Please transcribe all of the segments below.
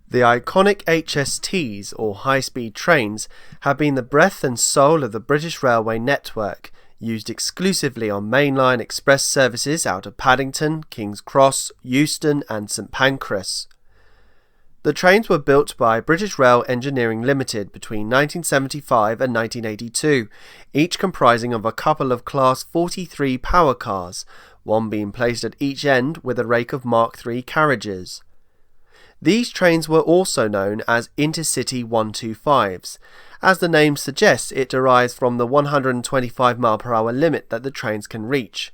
The iconic HSTs, or high-speed trains, have been the breath and soul of the British railway network, used exclusively on mainline express services out of Paddington, King's Cross, Euston and St Pancras. The trains were built by British Rail Engineering Limited between 1975 and 1982, each comprising of a couple of Class 43 power cars, one being placed at each end with a rake of Mark III carriages. These trains were also known as Intercity 125s. As the name suggests, it derives from the 125 mph limit that the trains can reach.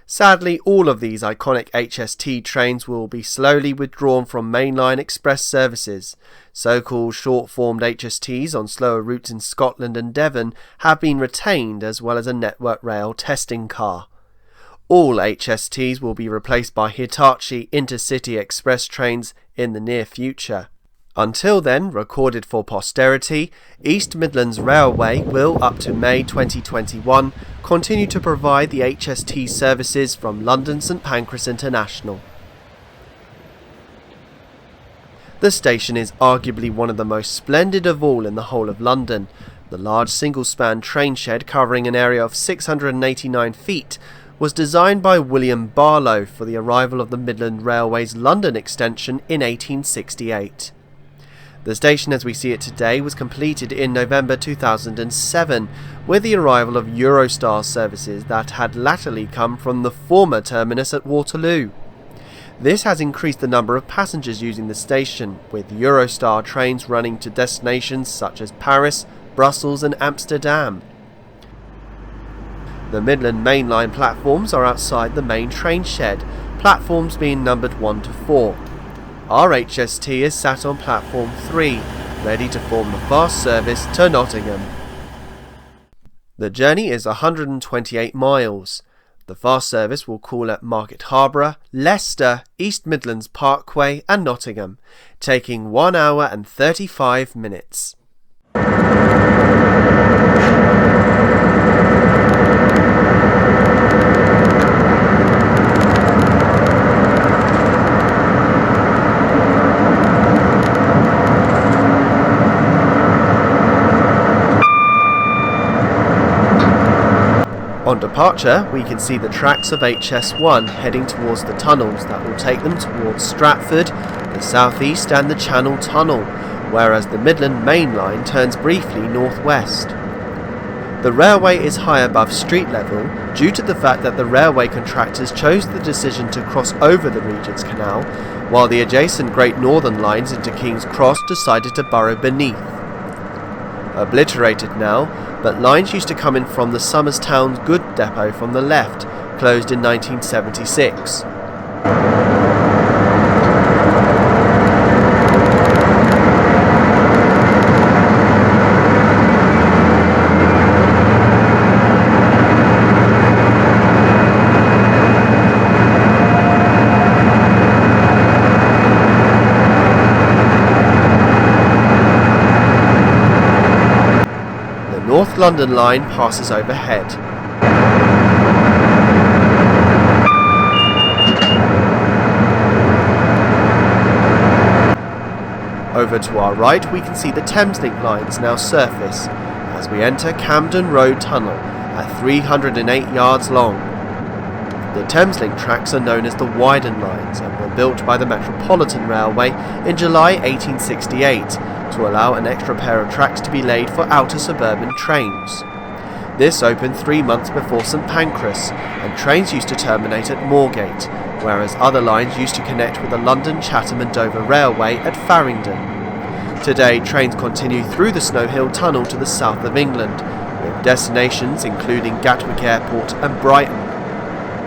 Sadly, all of these iconic HST trains will be slowly withdrawn from mainline express services. So-called short-formed HSTs on slower routes in Scotland and Devon have been retained, as well as a Network Rail testing car. All HSTs will be replaced by Hitachi Intercity Express trains in the near future. Until then, recorded for posterity, East Midlands Railway will, up to May 2021, continue to provide the HST services from London St Pancras International. The station is arguably one of the most splendid of all in the whole of London. The large single-span train shed covering an area of 689 feet was designed by William Barlow for the arrival of the Midland Railway's London extension in 1868. The station as we see it today was completed in November 2007 with the arrival of Eurostar services that had latterly come from the former terminus at Waterloo. This has increased the number of passengers using the station, with Eurostar trains running to destinations such as Paris, Brussels and Amsterdam. The Midland Mainline platforms are outside the main train shed, platforms being numbered 1 to 4. Our HST is sat on platform 3, ready to form the fast service to Nottingham. The journey is 128 miles. The fast service will call at Market Harborough, Leicester, East Midlands Parkway and Nottingham, taking 1 hour and 35 minutes. On departure, we can see the tracks of HS1 heading towards the tunnels that will take them towards Stratford, the South East and the Channel Tunnel, whereas the Midland Mainline turns briefly northwest. The railway is high above street level due to the fact that the railway contractors chose the decision to cross over the Regent's Canal, while the adjacent Great Northern lines into King's Cross decided to burrow beneath. Obliterated now, but lines used to come in from the Somerstown Good Depot from the left, closed in 1976. North London line passes overhead. Over to our right we can see the Thameslink lines now surface as we enter Camden Road Tunnel at 308 yards long. The Thameslink tracks are known as the Widen lines and were built by the Metropolitan Railway in July 1868 to allow an extra pair of tracks to be laid for outer suburban trains. This opened 3 months before St Pancras, and trains used to terminate at Moorgate, whereas other lines used to connect with the London, Chatham and Dover Railway at Farringdon. Today, trains continue through the Snow Hill Tunnel to the south of England, with destinations including Gatwick Airport and Brighton.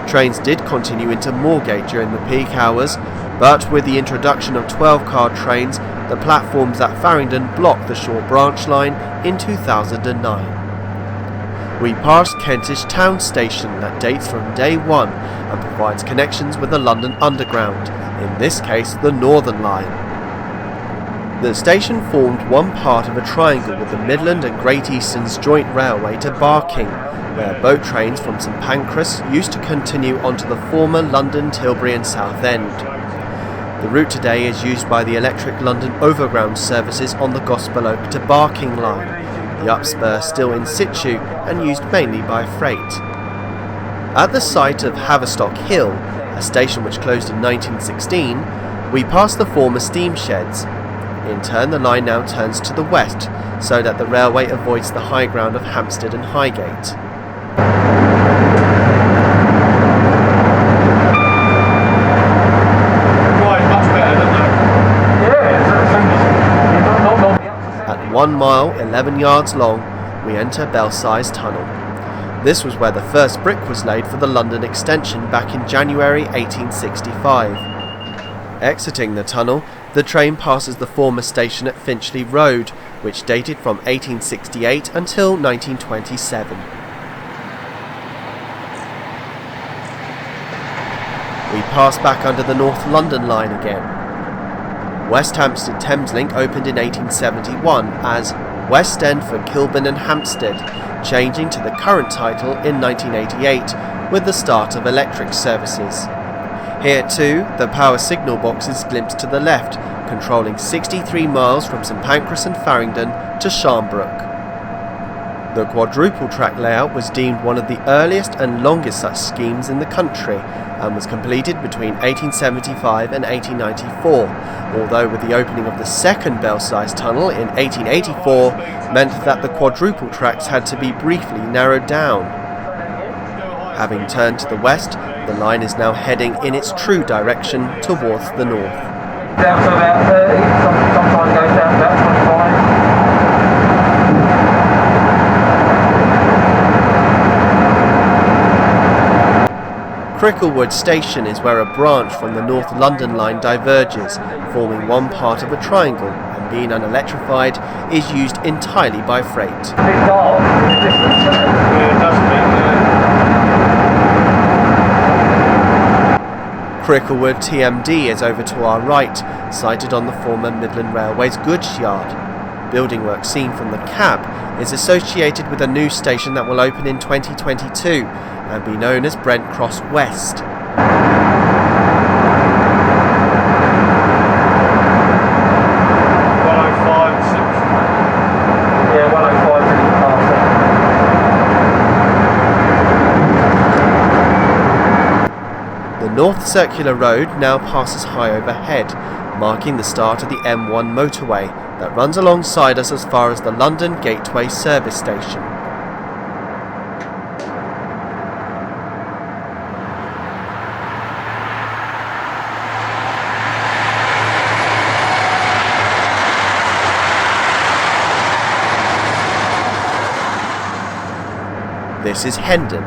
Trains did continue into Moorgate during the peak hours, but with the introduction of 12-car trains, the platforms at Farringdon blocked the short branch line in 2009. We passed Kentish Town Station that dates from day one and provides connections with the London Underground, in this case the Northern Line. The station formed one part of a triangle with the Midland and Great Eastern's joint railway to Barking, where boat trains from St Pancras used to continue onto the former London, Tilbury and Southend. The route today is used by the Electric London Overground services on the Gospel Oak to Barking line, the upspur still in situ and used mainly by freight. At the site of Haverstock Hill, a station which closed in 1916, we pass the former steam sheds. In turn, the line now turns to the west, so that the railway avoids the high ground of Hampstead and Highgate. At 1 mile, 11 yards long, we enter Belsize Tunnel. This was where the first brick was laid for the London extension back in January 1865. Exiting the tunnel, the train passes the former station at Finchley Road, which dated from 1868 until 1927. We pass back under the North London line again. West Hampstead Thameslink opened in 1871 as West End for Kilburn and Hampstead, changing to the current title in 1988 with the start of electric services. Here too, the power signal box is glimpsed to the left, controlling 63 miles from St Pancras and Farringdon to Sharnbrook. The quadruple track layout was deemed one of the earliest and longest such schemes in the country and was completed between 1875 and 1894, although with the opening of the second Belsize tunnel in 1884 meant that the quadruple tracks had to be briefly narrowed down. Having turned to the west, the line is now heading in its true direction towards the north. Down to about 30, sometimes goes down to about 25. Cricklewood Station is where a branch from the North London line diverges, forming one part of a triangle, and being unelectrified, is used entirely by freight. Cricklewood TMD is over to our right, sited on the former Midland Railway's goods yard. Building work seen from the cab is associated with a new station that will open in 2022 and be known as Brent Cross West. 105. The North Circular Road now passes high overhead, marking the start of the M1 motorway that runs alongside us as far as the London Gateway service station. This is Hendon.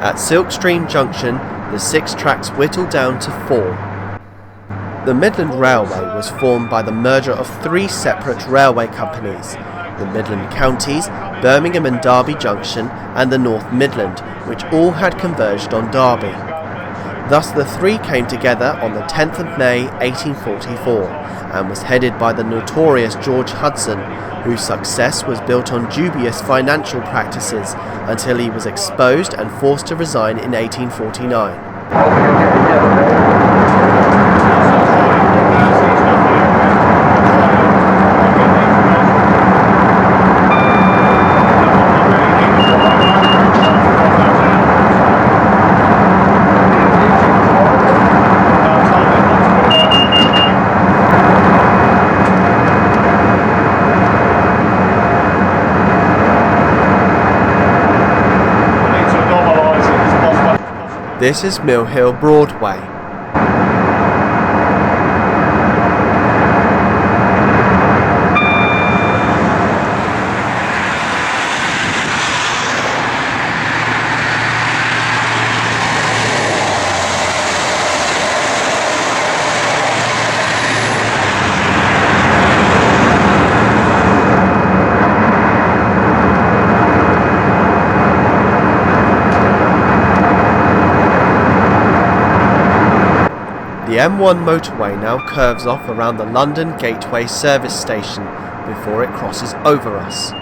At Silkstream Junction, the 6 tracks whittled down to 4. The Midland Railway was formed by the merger of 3 separate railway companies: the Midland Counties, Birmingham and Derby Junction, and the North Midland, which all had converged on Derby. Thus the 3 came together on the 10th of May 1844 and was headed by the notorious George Hudson, whose success was built on dubious financial practices until he was exposed and forced to resign in 1849. This is Mill Hill Broadway. The M1 motorway now curves off around the London Gateway service station before it crosses over us.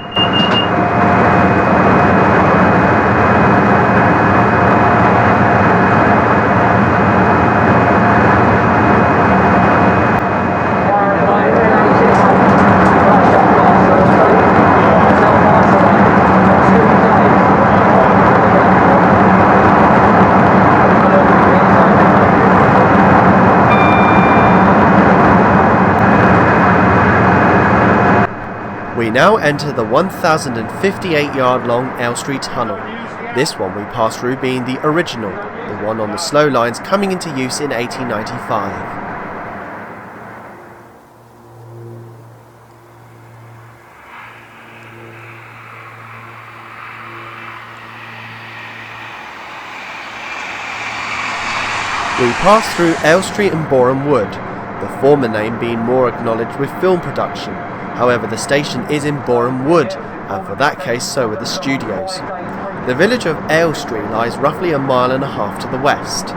We now enter the 1,058-yard long Elstree Tunnel, this one we pass through being the original, the one on the slow lines coming into use in 1895. We pass through Elstree and Boreham Wood, the former name being more acknowledged with film production. However, the station is in Boreham Wood, and for that case so are the studios. The village of Elstree lies roughly 1.5 miles to the west.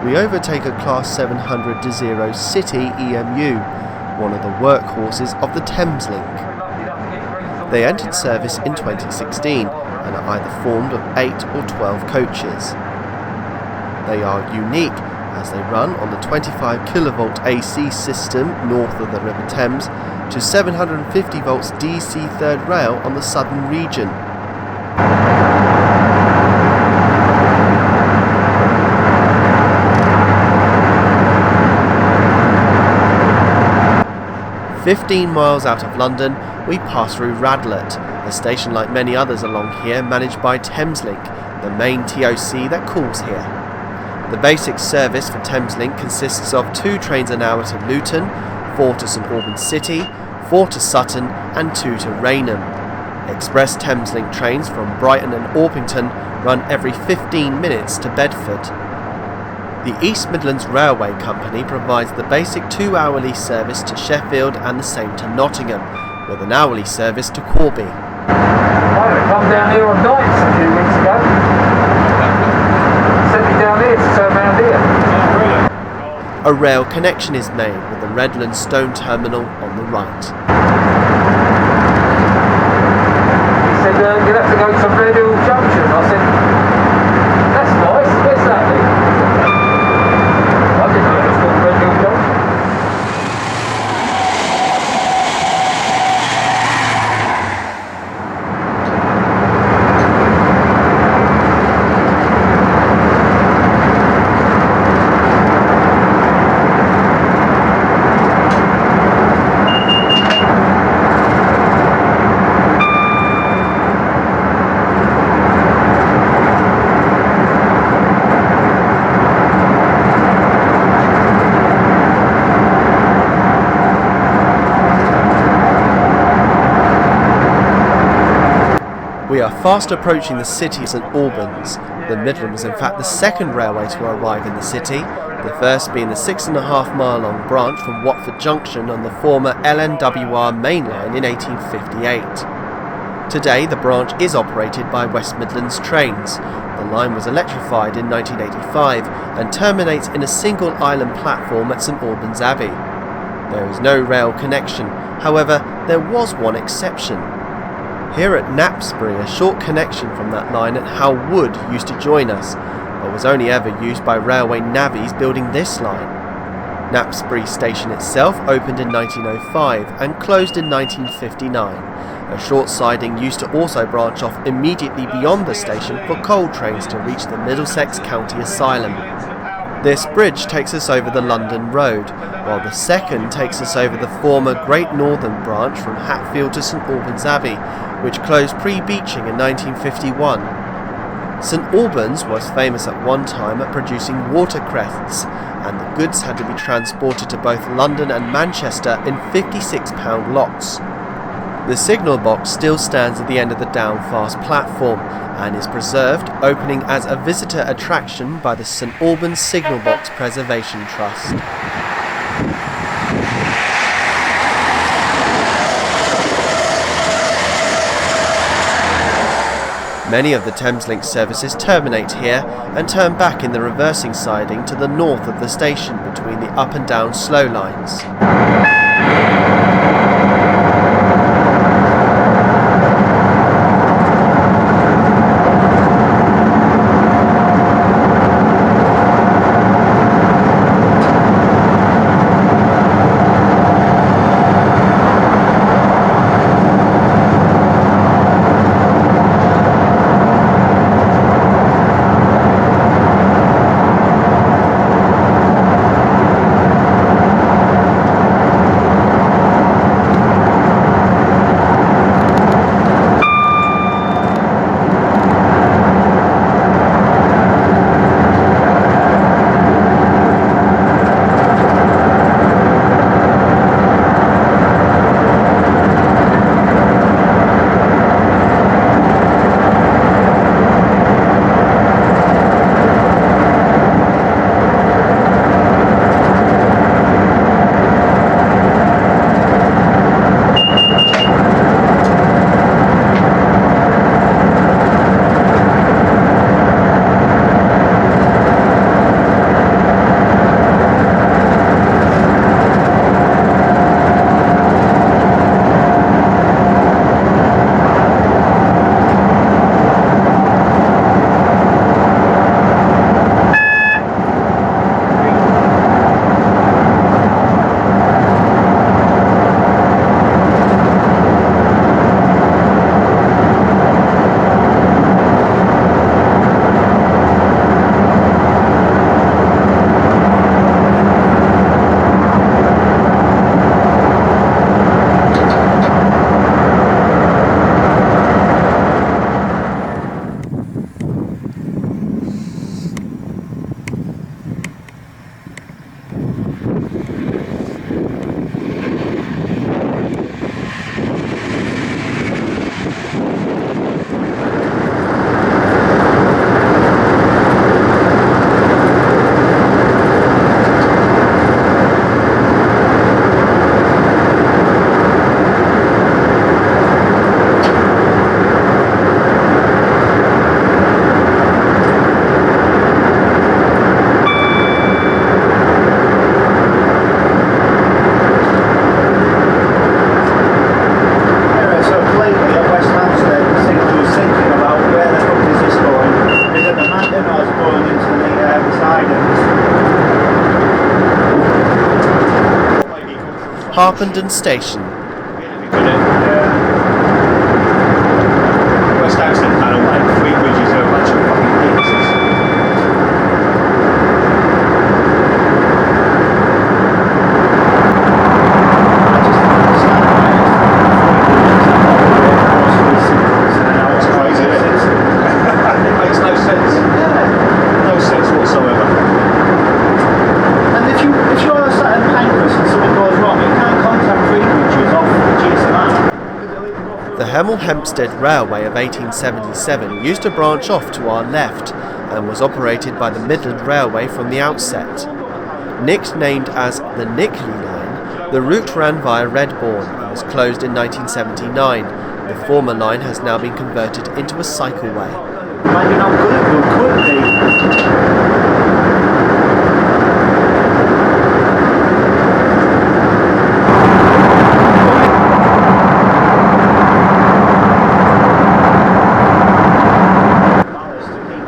'We overtake a Class 700 Desiro City EMU, one of the workhorses of the Thameslink. They entered service in 2016 and are either formed of 8 or 12 coaches. They are unique as they run on the 25 kV AC system north of the River Thames to 750 volts DC third rail on the southern region. "15 miles out of London, we pass through Radlett, a station like many others along here managed by Thameslink, the main TOC that calls here. The basic service for Thameslink consists of 2 trains an hour to Luton, 4 to St Albans City, 4 to Sutton and 2 to Rainham. Express Thameslink trains from Brighton and Orpington run every 15 minutes to Bedford. The East Midlands Railway Company provides the basic 2-hourly service to Sheffield and the same to Nottingham, with an hourly service to Corby. I come down here on nights a few weeks ago. Sent me down here to turn around here. A rail connection is made with the Redland Stone Terminal on the right. He said, you'll have to go to Red Hill Junction. I said, that's nice, where's that then? I didn't know it was called Red Hill Junction. We are fast approaching the city of St Albans. The Midland was in fact the second railway to arrive in the city, the first being the 6.5 mile long branch from Watford Junction on the former LNWR mainline in 1858. Today the branch is operated by West Midlands Trains. The line was electrified in 1985 and terminates in a single island platform at St Albans Abbey. There is no rail connection, however there was one exception. Here at Knapsbury, a short connection from that line at How Wood used to join us, but was only ever used by railway navvies building this line. Knapsbury Station itself opened in 1905 and closed in 1959. A short siding used to also branch off immediately beyond the station for coal trains to reach the Middlesex County Asylum. This bridge takes us over the London Road, while the second takes us over the former Great Northern branch from Hatfield to St Albans Abbey, which closed pre-beaching in 1951. St Albans was famous at one time at producing watercrests, and the goods had to be transported to both London and Manchester in 56-pound lots. The signal box still stands at the end of the down-fast platform and is preserved, opening as a visitor attraction by the St Albans Signal Box Preservation Trust. Many of the Thameslink services terminate here and turn back in the reversing siding to the north of the station between the up and down slow lines. Harpenden Station. West Hampstead Panel and three bridges are a bunch of fucking pieces. It's crazy, isn't it? It makes no sense. No sense whatsoever. And if you are sat in Pancras and something goes wrong, you can't contact three bridges off GSMR. The Hemel Hempstead Railway of 1877 used to branch off to our left and was operated by the Midland Railway from the outset. Nicknamed as the Nickley Line, the route ran via Redbourne and was closed in 1979. The former line has now been converted into a cycleway. Maybe not good, but could be.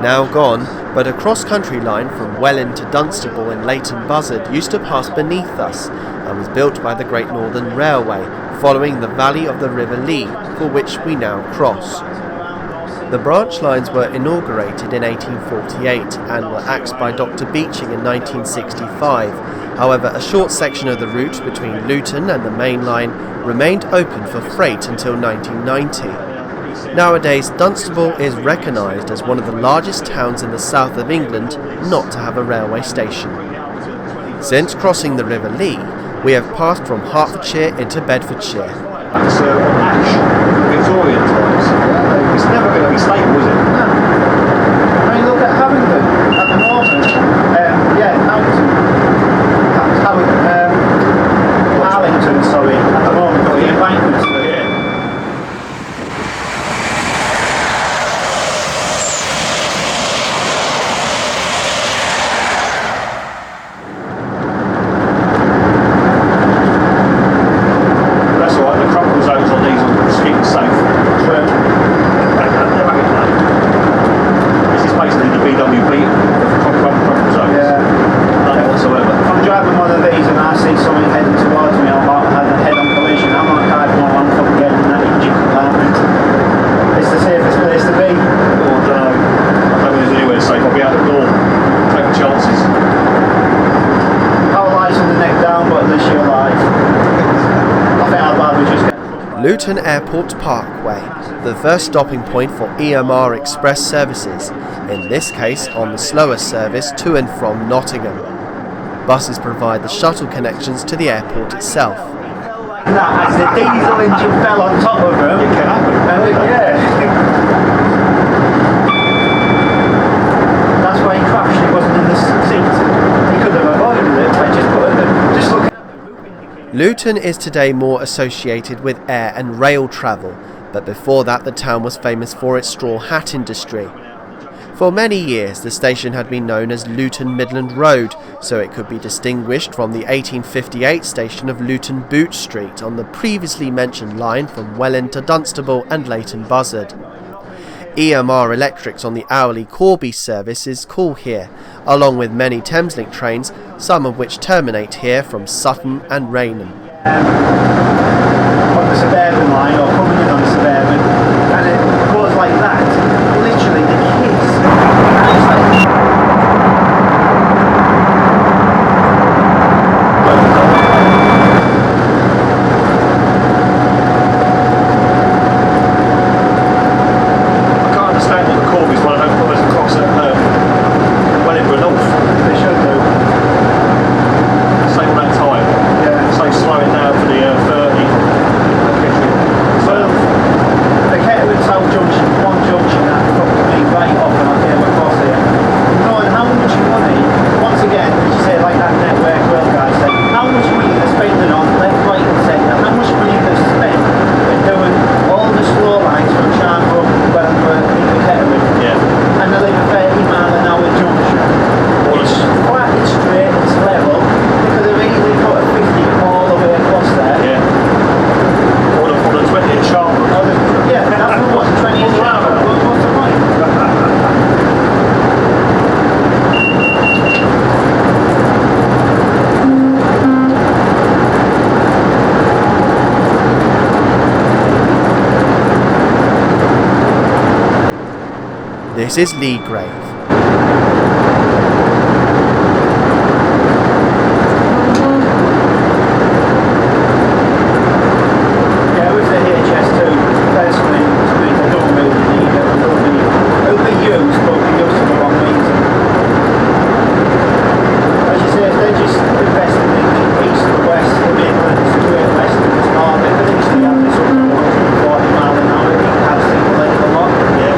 Now gone, but a cross-country line from Welling to Dunstable in Leighton Buzzard used to pass beneath us and was built by the Great Northern Railway, following the valley of the River Lee, for which we now cross. The branch lines were inaugurated in 1848 and were axed by Dr. Beeching in 1965. However, a short section of the route between Luton and the main line remained open for freight until 1990. Nowadays, Dunstable is recognised as one of the largest towns in the south of England not to have a railway station. Since crossing the River Lee, we have passed from Hertfordshire into Bedfordshire. It's on Ash, Victorian times. It's never going to be stable, is it? No. I mean, look at Hammington at the moment. Arlington, sorry, at the moment, got the embankments there. Yeah. That's all right, the crumple zones on these will keep it safe. True. This is basically the BWB crumple zones. Yeah. None whatsoever. If I'm driving one of these and I see something heading towards me, I'm about to have a head-on collision. I'm not driving along from getting in that engine compartment. It's the safest place to be. Oh, I don't know. I don't think there's anywhere safe. I'll be out the door. Take chances. Our life's from the neck down, but at least you're alive. I think I'd rather just get... Luton Airport Parkway, the first stopping point for EMR Express services, in this case on the slower service to and from Nottingham. Buses provide the shuttle connections to the airport itself. As the diesel engine fell on top of him. It can happen. That's why he crashed. He wasn't in the seat. He could have avoided it by just putting them. Just look at the... Luton is today more associated with air and rail travel, but before that the town was famous for its straw hat industry. For many years the station had been known as Luton Midland Road, so it could be distinguished from the 1858 station of Luton Boot Street on the previously mentioned line from Welling to Dunstable and Leighton Buzzard. EMR Electrics on the hourly Corby service is call here, along with many Thameslink trains, some of which terminate here from Sutton and Rainham. On the suburban line, or coming in on the suburban, and it goes like that. Literally, the kids. And it's like... I can't understand what the Corby's want to put us across at Wellingborough North. They should do. Same all that time. Yeah. So slow it down for the 30. Well, the Kettering South Junction, one junction that fucked me right off when I came across here. Knowing how much money, once again, as you say, like that network rail guy said, how much money they're spending on left, right and centre, how much money they've spent in doing all the slow lines from Charnbrook, Wellingborough, into Kettering. Yeah. And they're like a 30 mile an hour junction. It's flat, it's straight, it's level. They could have easily put a 50 all the way across there. Yeah. Or the 20 in Charlton. Yeah, that's what 20 is now. What's the point? This is Leegrave. Yeah, with the HST, personally, to me, they don't really need it. It'll be used, but be used for the wrong reason. As you say, if they're just investing in the east, the west, the Midlands, the Great Western, it's not. They could easily have this up to 40 mile an hour. It has single length a lot. Yeah.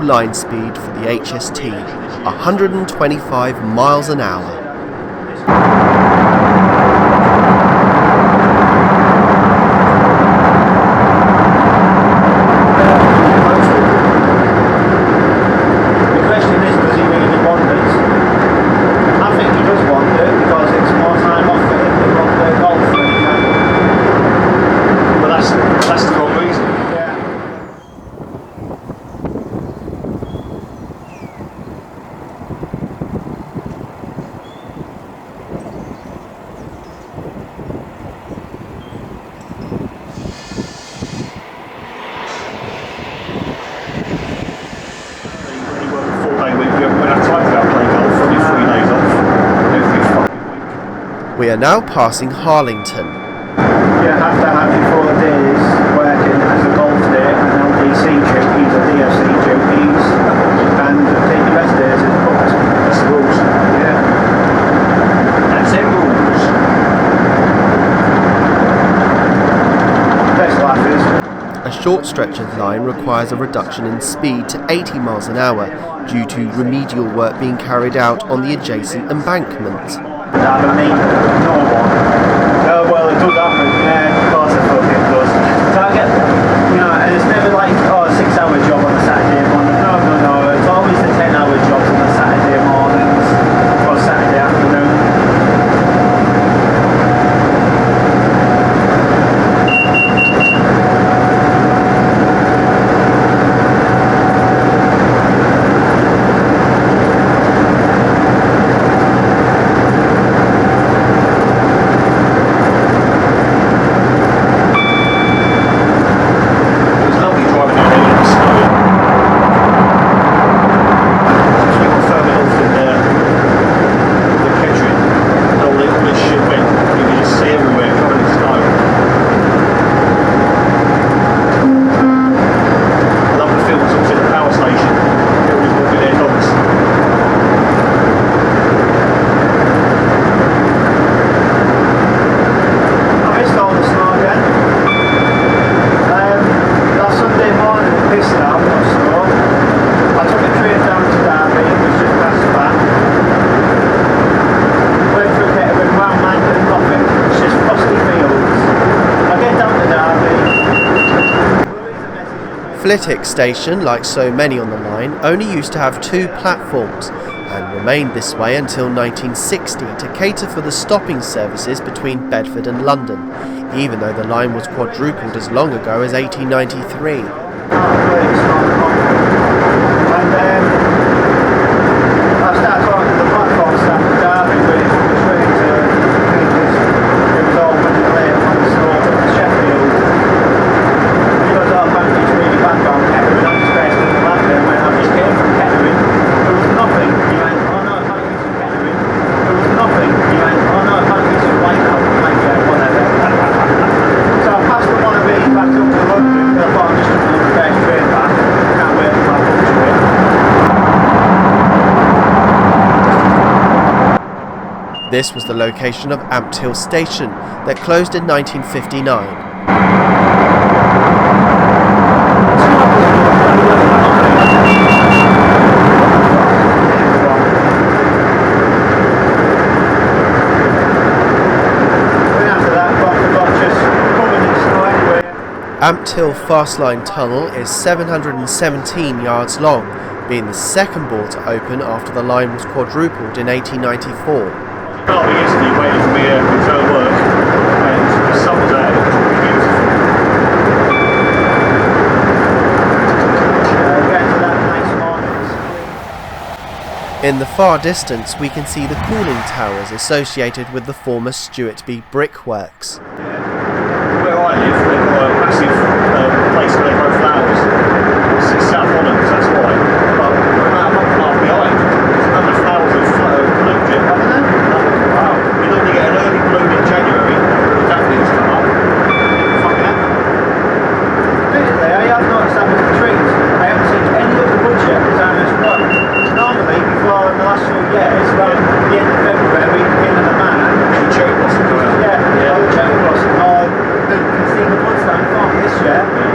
line speed for the HST, 125 miles an hour. We are now passing Harlington. You have to have your 4 days working as a golf day and LDC duties or DFC duties and take your rest days as booked. That's the rules. Yeah. That's the rules. Best laugh is. A short stretch of line requires a reduction in speed to 80 miles an hour due to remedial work being carried out on the adjacent embankment. No one. Oh, well, it does happen. Yeah, of course it fucking does. So I get, and it's never like, a 6-hour job on a Saturday morning. No. It's always the 10-hour jobs on a Saturday mornings or Saturday afternoon. Flitwick station, like so many on the line, only used to have 2 platforms and remained this way until 1960 to cater for the stopping services between Bedford and London, even though the line was quadrupled as long ago as 1893. This was the location of Ampthill Station that closed in 1959. Ampthill Fastline Tunnel is 717 yards long, being the second bore to open after the line was quadrupled in 1894. Can't be easily waiting for me to return work, and the sun was out, it was beautiful. In the far distance we can see the cooling towers associated with the former Stuartby brickworks. Where I live, they've got a massive place where they grow flowers. It's South Holland, that's why. But we're about a month and a half behind. There's none of the flowers have bloomed yet. Wow. We normally get an early bloom in January. Daffodils come up. Fucking happen. Basically, I have noticed that with the trees. I haven't seen any of the budget design as well. Normally, before in the last few years, around the end of February, beginning of March, Cherry blossom come out. yeah, the cherry blossom, or you can see the buds starting to form this year.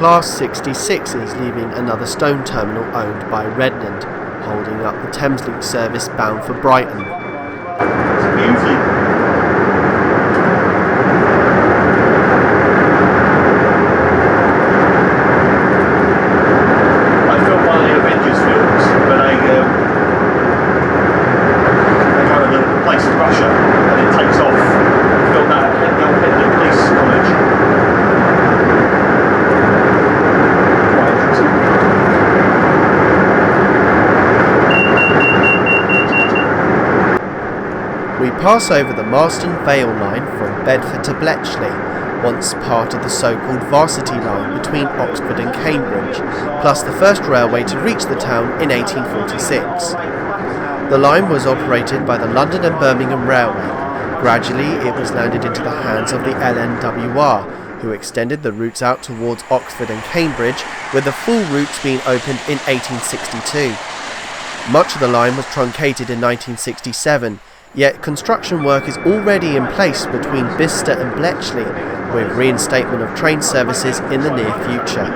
Class 66s leaving another stone terminal owned by Radlett, holding up the Thameslink service bound for Brighton. It's a beauty. I filmed one of the Avengers films where they go to the place in Russia and it takes off. I filmed that at the old Midland Police College. Quite interesting. We pass over the Marston Vale line from Bedford to Bletchley, once part of the so-called Varsity line between Oxford and Cambridge, plus the first railway to reach the town in 1846. The line was operated by the London and Birmingham Railway. Gradually it was landed into the hands of the LNWR, who extended the routes out towards Oxford and Cambridge, with the full routes being opened in 1862. Much of the line was truncated in 1967, yet construction work is already in place between Bicester and Bletchley, with reinstatement of train services in the near future.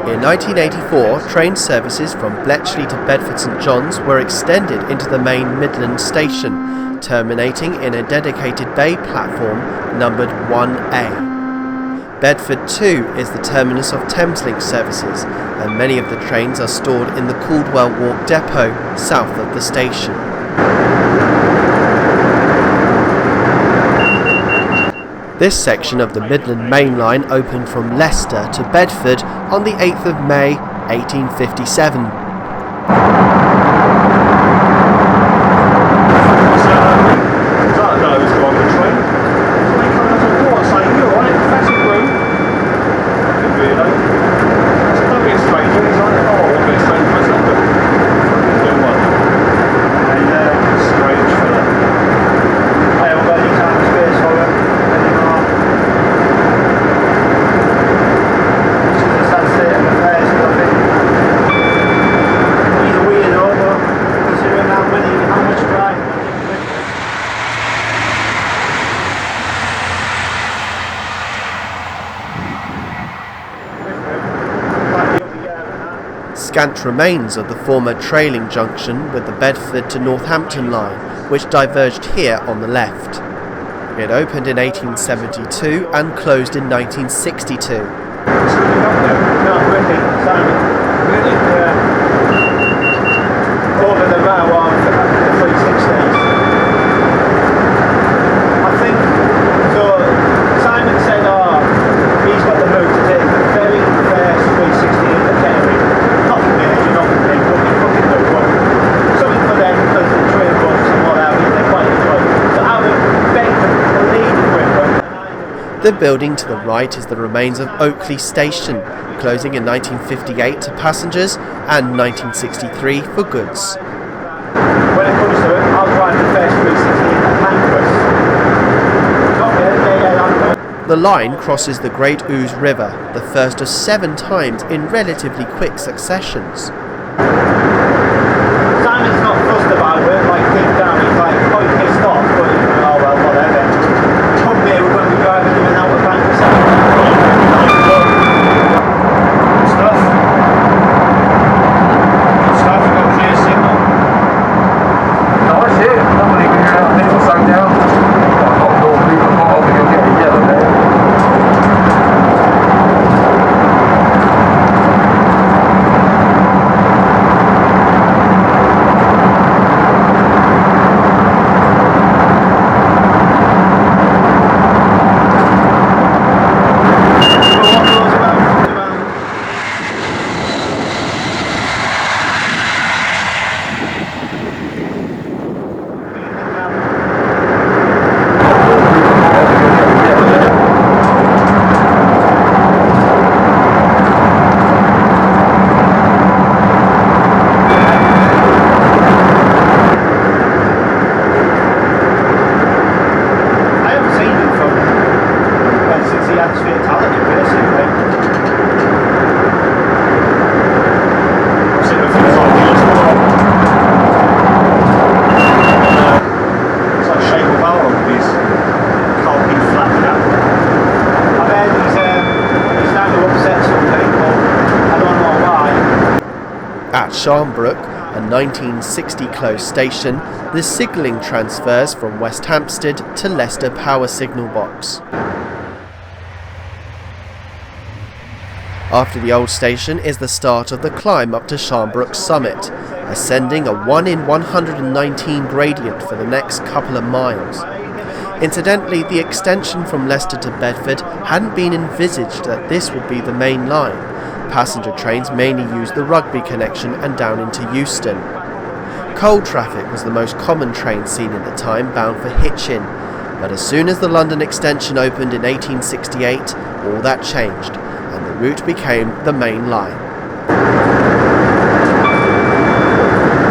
In 1984, train services from Bletchley to Bedford St John's were extended into the main Midland station, terminating in a dedicated bay platform numbered 1A. Bedford too is the terminus of Thameslink services, and many of the trains are stored in the Caldwell Walk depot south of the station. This section of the Midland Mainline opened from Leicester to Bedford on the 8th of May 1857. Scant remains of the former trailing junction with the Bedford to Northampton line, which diverged here on the left. It opened in 1872 and closed in 1962. The building to the right is the remains of Oakley Station, closing in 1958 to passengers and 1963 for goods. When it comes to it, I'll drive the first 316 at Pancras. The line crosses the Great Ouse River, the first of 7 times in relatively quick successions. Simon's not fussed about it, like deep down, he's like quite pissed off, but oh well, whatever. Come here when we drive in and out of Pancras. Stuff, we've got clear signal. Nice, yeah. Normally when you're out a minute or so down, not normally, but quite often you'll get a yellow there. I've heard he's now upset At Sharnbrook, a 1960 closed station, the signalling transfers from West Hampstead to Leicester Power Signal Box. After the old station is the start of the climb up to Sharnbrook summit, ascending a 1 in 119 gradient for the next couple of miles. Incidentally, the extension from Leicester to Bedford hadn't been envisaged that this would be the main line. Passenger trains mainly used the Rugby connection and down into Euston. Coal traffic was the most common train seen at the time, bound for Hitchin, but as soon as the London extension opened in 1868, all that changed, and the route became the main line.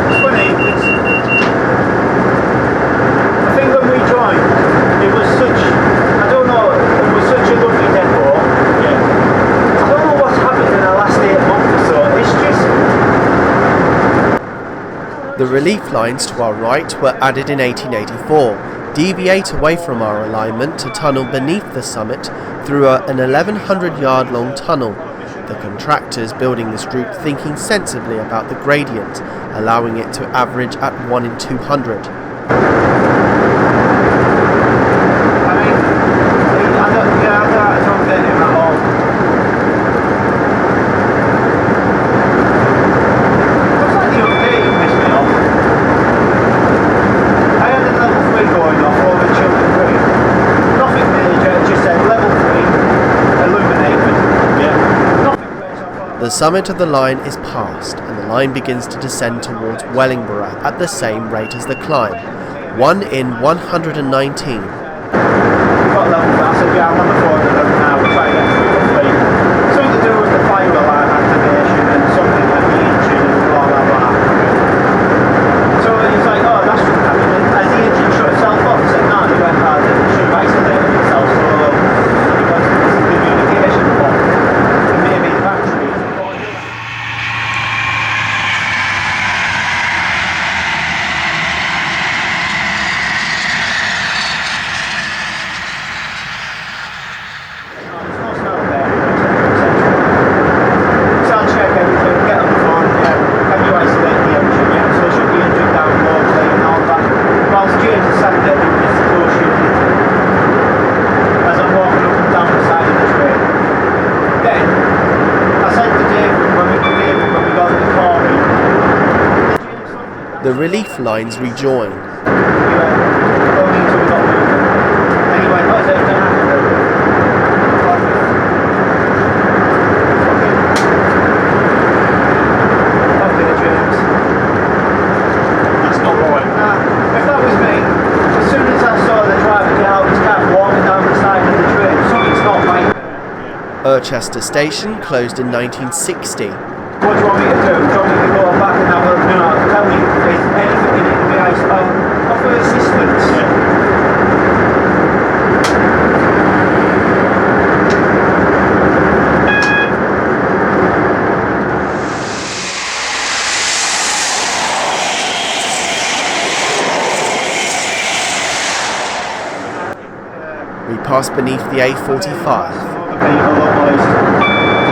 It's funny, I think when we joined, it was such, I don't know, it was such a lovely depot. Yeah. I don't know what's happened in the last 8 months or so. It's just... The relief lines to our right were added in 1884, deviate away from our alignment to tunnel beneath the summit through an 1,100-yard long tunnel. The contractors building this route thinking sensibly about the gradient, allowing it to average at 1 in 200. I don't get him at all. What's that the other day you pissed me off? I had a level 3 going off over Chiltern Green. Nothing major, it just said level 3, illuminated. Yeah. Nothing major. The summit of the line is passed, and the line begins to descend towards Wellingborough at the same rate as the climb, 1 in 119. Got level 3, I said, yeah, I'm on the phone with them now, we're trying to get through the fleet. Something to do with the fire alarm activation and something like the engine and blah blah blah. So he's like, oh, that's just happening. Has the engine shut itself off? I said, no, he went, it should have isolated itself, so he went, it's a communication fault. And maybe the battery is important. The relief lines rejoin. Urchester Station closed in 1960. What do you want me to do? Do you want me to go back and have a, tell me if there's anything you need to be offer assistance? Yeah. We pass beneath the A45. People always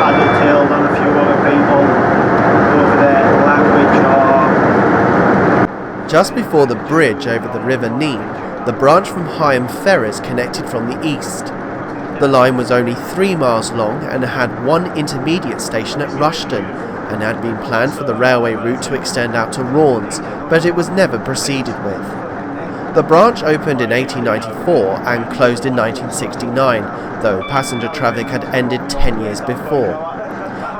paddle-tailed on a few other people over their language or... Just before the bridge over the River Nene, the branch from Higham Ferrers connected from the east. The line was only 3 miles long and had one intermediate station at Rushden, and had been planned for the railway route to extend out to Raunds, but it was never proceeded with. The branch opened in 1894 and closed in 1969, though passenger traffic had ended 10 years before.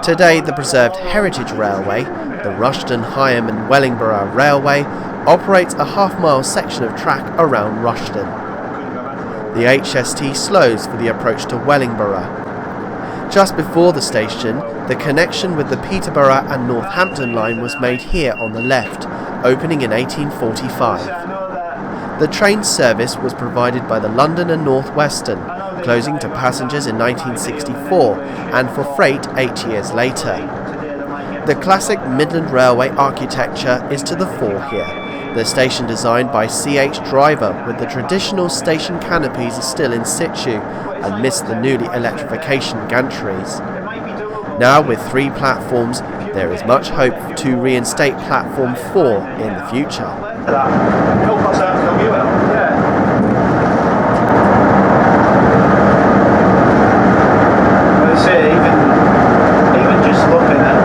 Today, the preserved Heritage Railway, the Rushden, Higham and Wellingborough Railway, operates a half-mile section of track around Rushden. The HST slows for the approach to Wellingborough. Just before the station, the connection with the Peterborough and Northampton line was made here on the left, opening in 1845. The train service was provided by the London and North Western, closing to passengers in 1964 and for freight 8 years later. The classic Midland Railway architecture is to the fore here. The station designed by C.H. Driver with the traditional station canopies are still in situ amidst the newly electrification gantries. Now with 3 platforms, there is much hope to reinstate platform 4 in the future. Even just looking at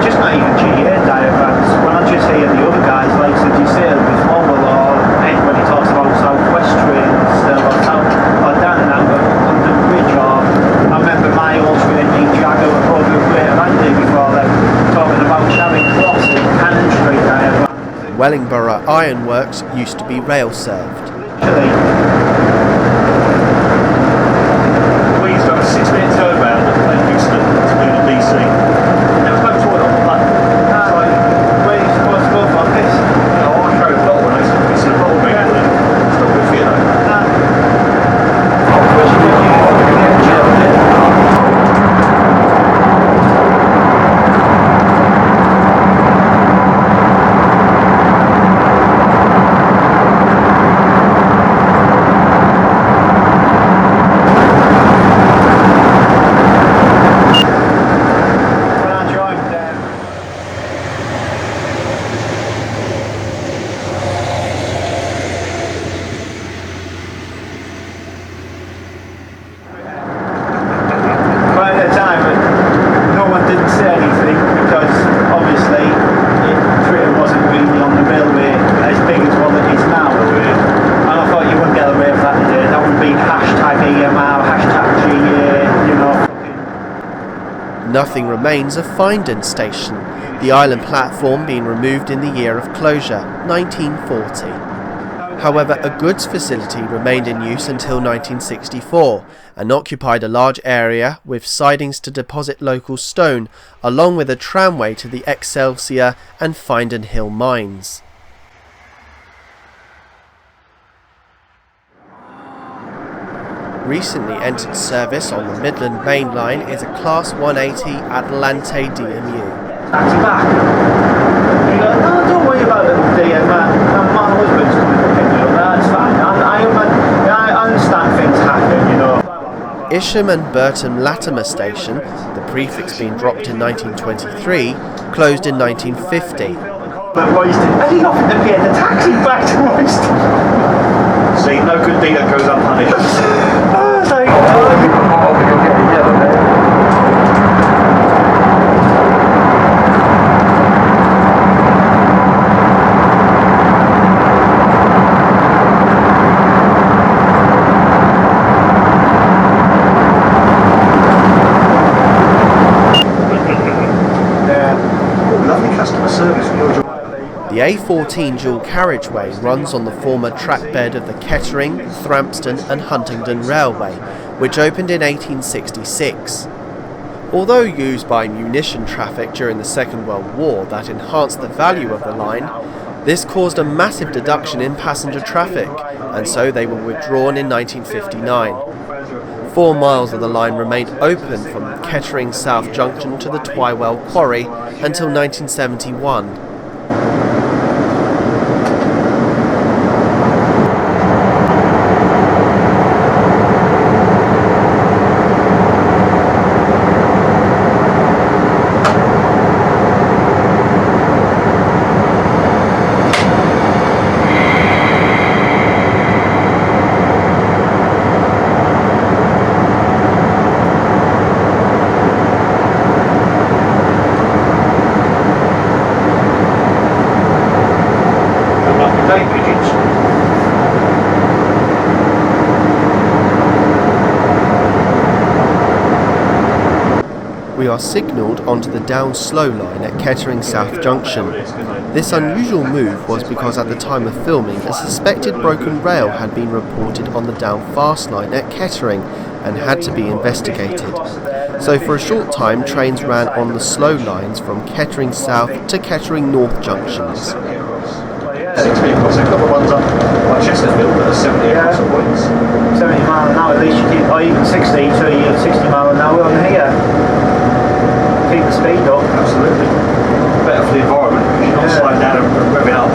just not even GA diagrams, when I just hear the other guys, like if you say before, or anybody talks about southwest trains still, or down and out under the bridge, or I remember my old train being Jago over the Greater Andy before them talking about Charing Cross and Cannon Street diagrams. Wellingborough Ironworks used to be rail served. We used to have a 6-minute turnaround at Houston to do the BC. There was no toilet on the platform. So, where are you supposed to go for this? I drove a lot when I used to piss in a bottle ring. It's not good for you though. Nothing remains of Findon Station, the island platform being removed in the year of closure, 1940. However, a goods facility remained in use until 1964 and occupied a large area with sidings to deposit local stone, along with a tramway to the Excelsior and Findon Hill mines. Recently entered service on the Midland Mainline is a Class 180 Atlante DMU. That's back. You go, no, don't worry about it, DM, my husband's coming to pick you up, that's fine. I understand things happen, you know. Isham and Burton Latimer Station, the prefix being dropped in 1923, closed in 1950. But Royston, I didn't offer to pay the taxi back to Royston. See, no good deed that goes unpunished. The A14 dual carriageway runs on the former track bed of the Kettering, Thrampston and Huntingdon Railway, which opened in 1866. Although used by munition traffic during the Second World War that enhanced the value of the line, this caused a massive deduction in passenger traffic, and so they were withdrawn in 1959. 4 miles of the line remained open from Kettering South Junction to the Twywell Quarry until 1971. We are signalled onto the down slow line at Kettering South Junction. This unusual move was because at the time of filming a suspected broken rail had been reported on the down fast line at Kettering and had to be investigated. So for a short time trains ran on the slow lines from Kettering South to Kettering North junctions. 60 across a couple of ones up like Chesterfield that are 70 across at points. 70 mile an hour, at least you keep, or even 60, so you get 60 mile an hour on here. Keep the speed up. Absolutely. Better for the environment because you're not slowing down and revving up.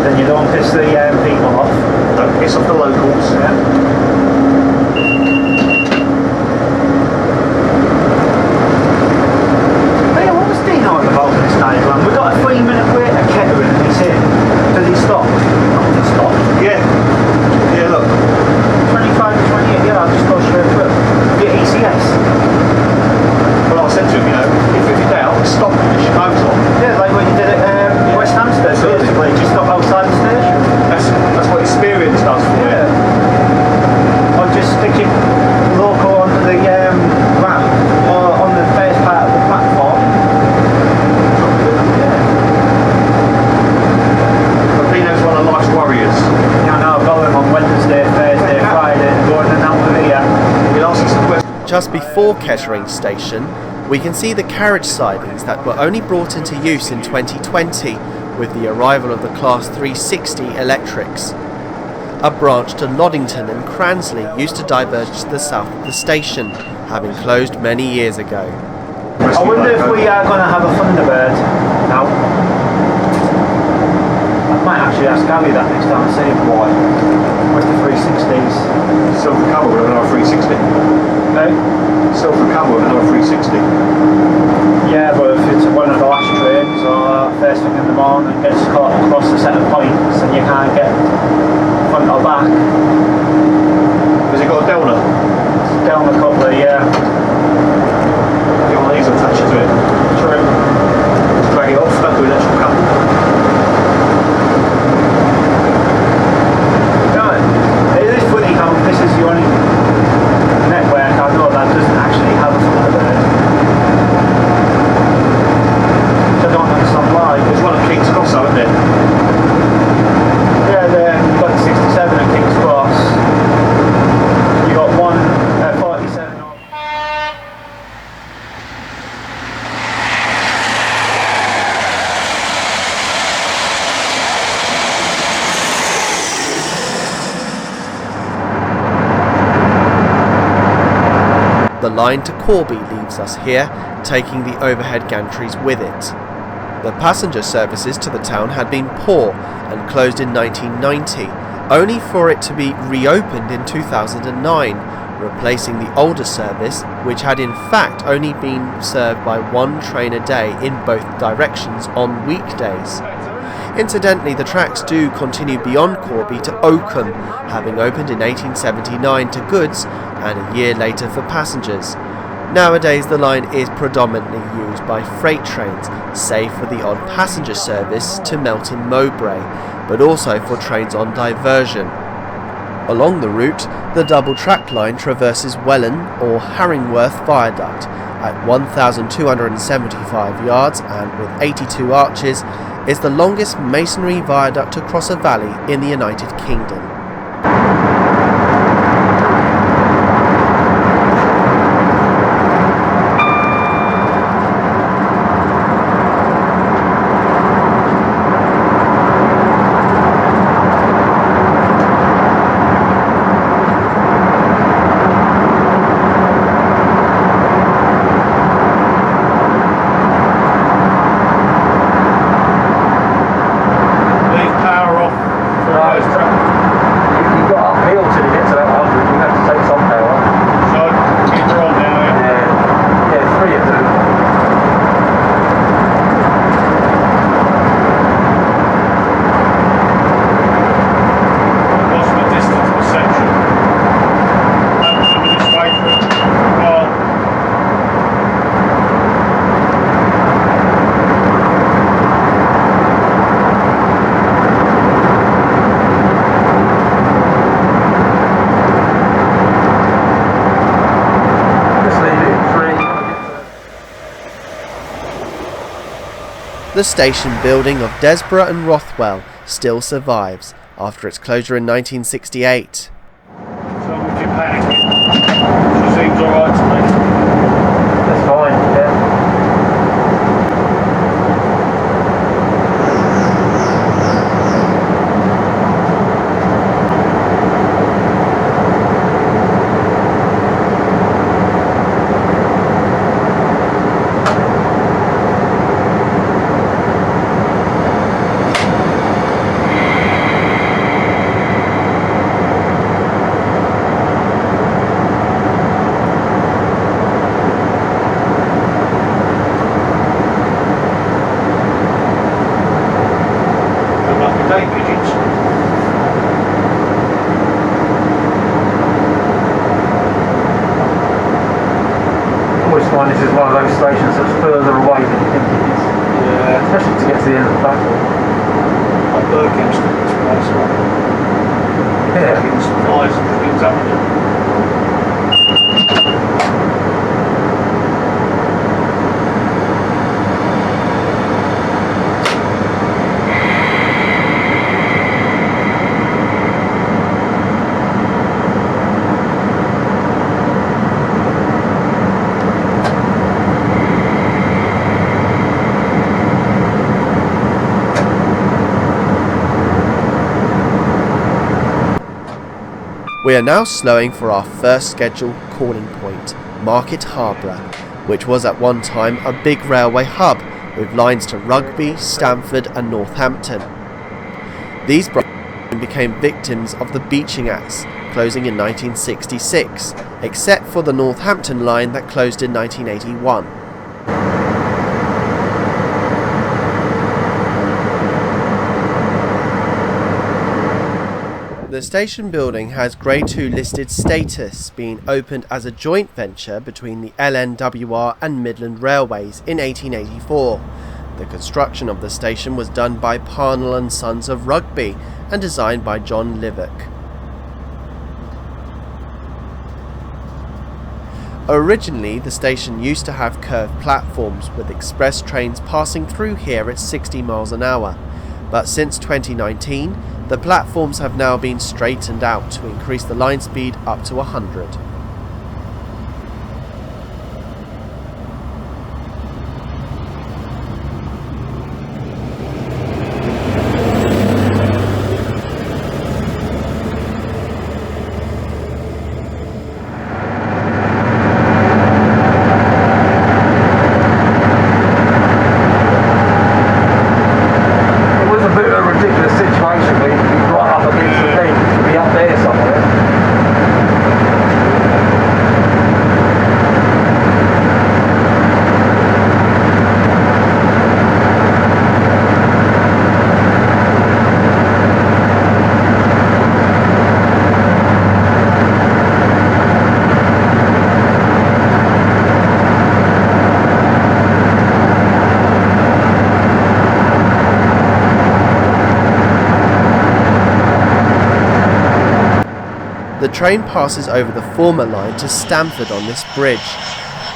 Then you don't piss the people off. Don't piss off the locals. Yeah. just before Kettering station, we can see the carriage sidings that were only brought into use in 2020 with the arrival of the Class 360 electrics. A branch to Loddington and Cransley used to diverge to the south of the station, having closed many years ago. I wonder if we are going to have a Thunderbird now. I might actually ask Gary that next time I see him. Why? Where's the 360s? Silver cover with another 360. No? Silver cover with another 360. Yeah, but if it's one of the last trains or first thing in the morning and gets caught across the set of points and you can't get front or back. Has it got a Delna? Down the couple, yeah. Get one of these attached to it. True. Drag it off, don't do electrical cut. It is funny how this is the only network I know that doesn't actually have a Thunderbird. Which I don't understand why. There's one at King's Cross, though, isn't there? Yeah, you've got 67 at King's Cross. You got one at 47. The line to Corby leaves us here, taking the overhead gantries with it. The passenger services to the town had been poor and closed in 1990, only for it to be reopened in 2009, replacing the older service, which had in fact only been served by one train a day in both directions on weekdays. Incidentally, the tracks do continue beyond Corby to Oakham, having opened in 1879 to goods and a year later for passengers. Nowadays the line is predominantly used by freight trains, save for the odd passenger service to Melton Mowbray, but also for trains on diversion. Along the route, the double track line traverses Welland or Haringworth Viaduct at 1,275 yards and with 82 arches is the longest masonry viaduct across a valley in the United Kingdom. The station building of Desborough and Rothwell still survives after its closure in 1968. So if you're panicking, she seems alright to me. That's fine, yeah. This is one of those stations that's further away than you think it is. Yeah. Especially to get to the end of the platform. Like Birkenstock, this place, right? Yeah. Fucking supplies and things happening. We are now slowing for our first scheduled calling point, Market Harborough, which was at one time a big railway hub with lines to Rugby, Stamford and Northampton. These became victims of the Beeching Acts, closing in 1966, except for the Northampton line that closed in 1981. The station building has Grade 2 listed status, being opened as a joint venture between the LNWR and Midland Railways in 1884. The construction of the station was done by Parnell and Sons of Rugby and designed by John Livock. Originally, the station used to have curved platforms with express trains passing through here at 60 miles an hour, but since 2019, the platforms have now been straightened out to increase the line speed up to 100. The train passes over the former line to Stamford on this bridge.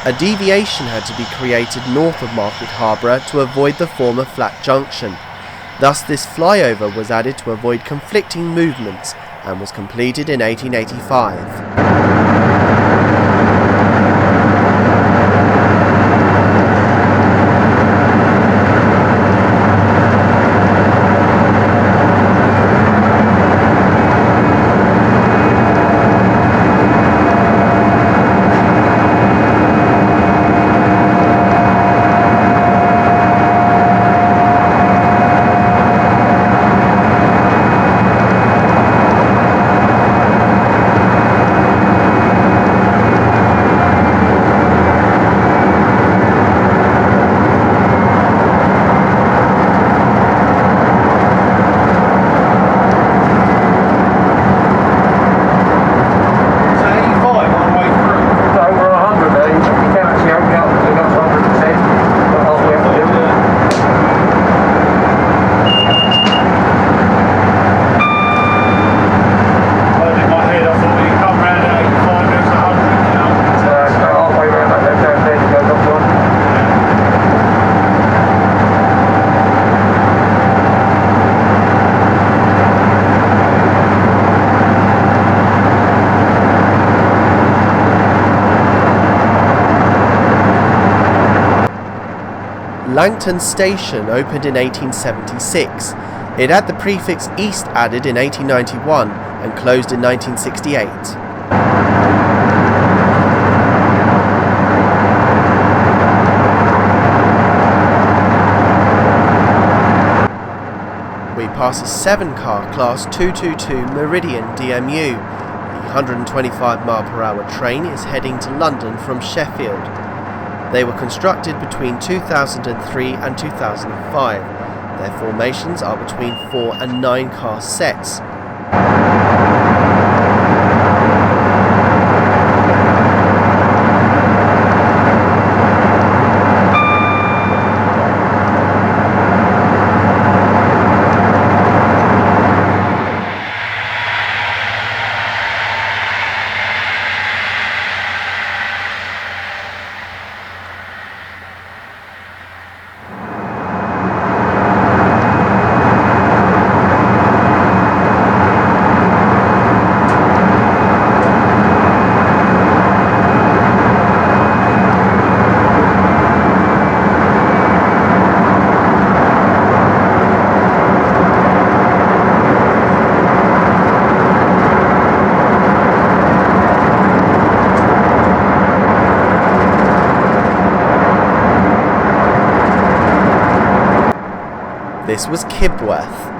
A deviation had to be created north of Market Harborough to avoid the former flat junction. Thus this flyover was added to avoid conflicting movements and was completed in 1885. Langton Station opened in 1876. It had the prefix East added in 1891 and closed in 1968. We pass a 7-car Class 222 Meridian DMU. The 125 mph train is heading to London from Sheffield. They were constructed between 2003 and 2005. Their formations are between 4 and 9 car sets. This was Kibworth.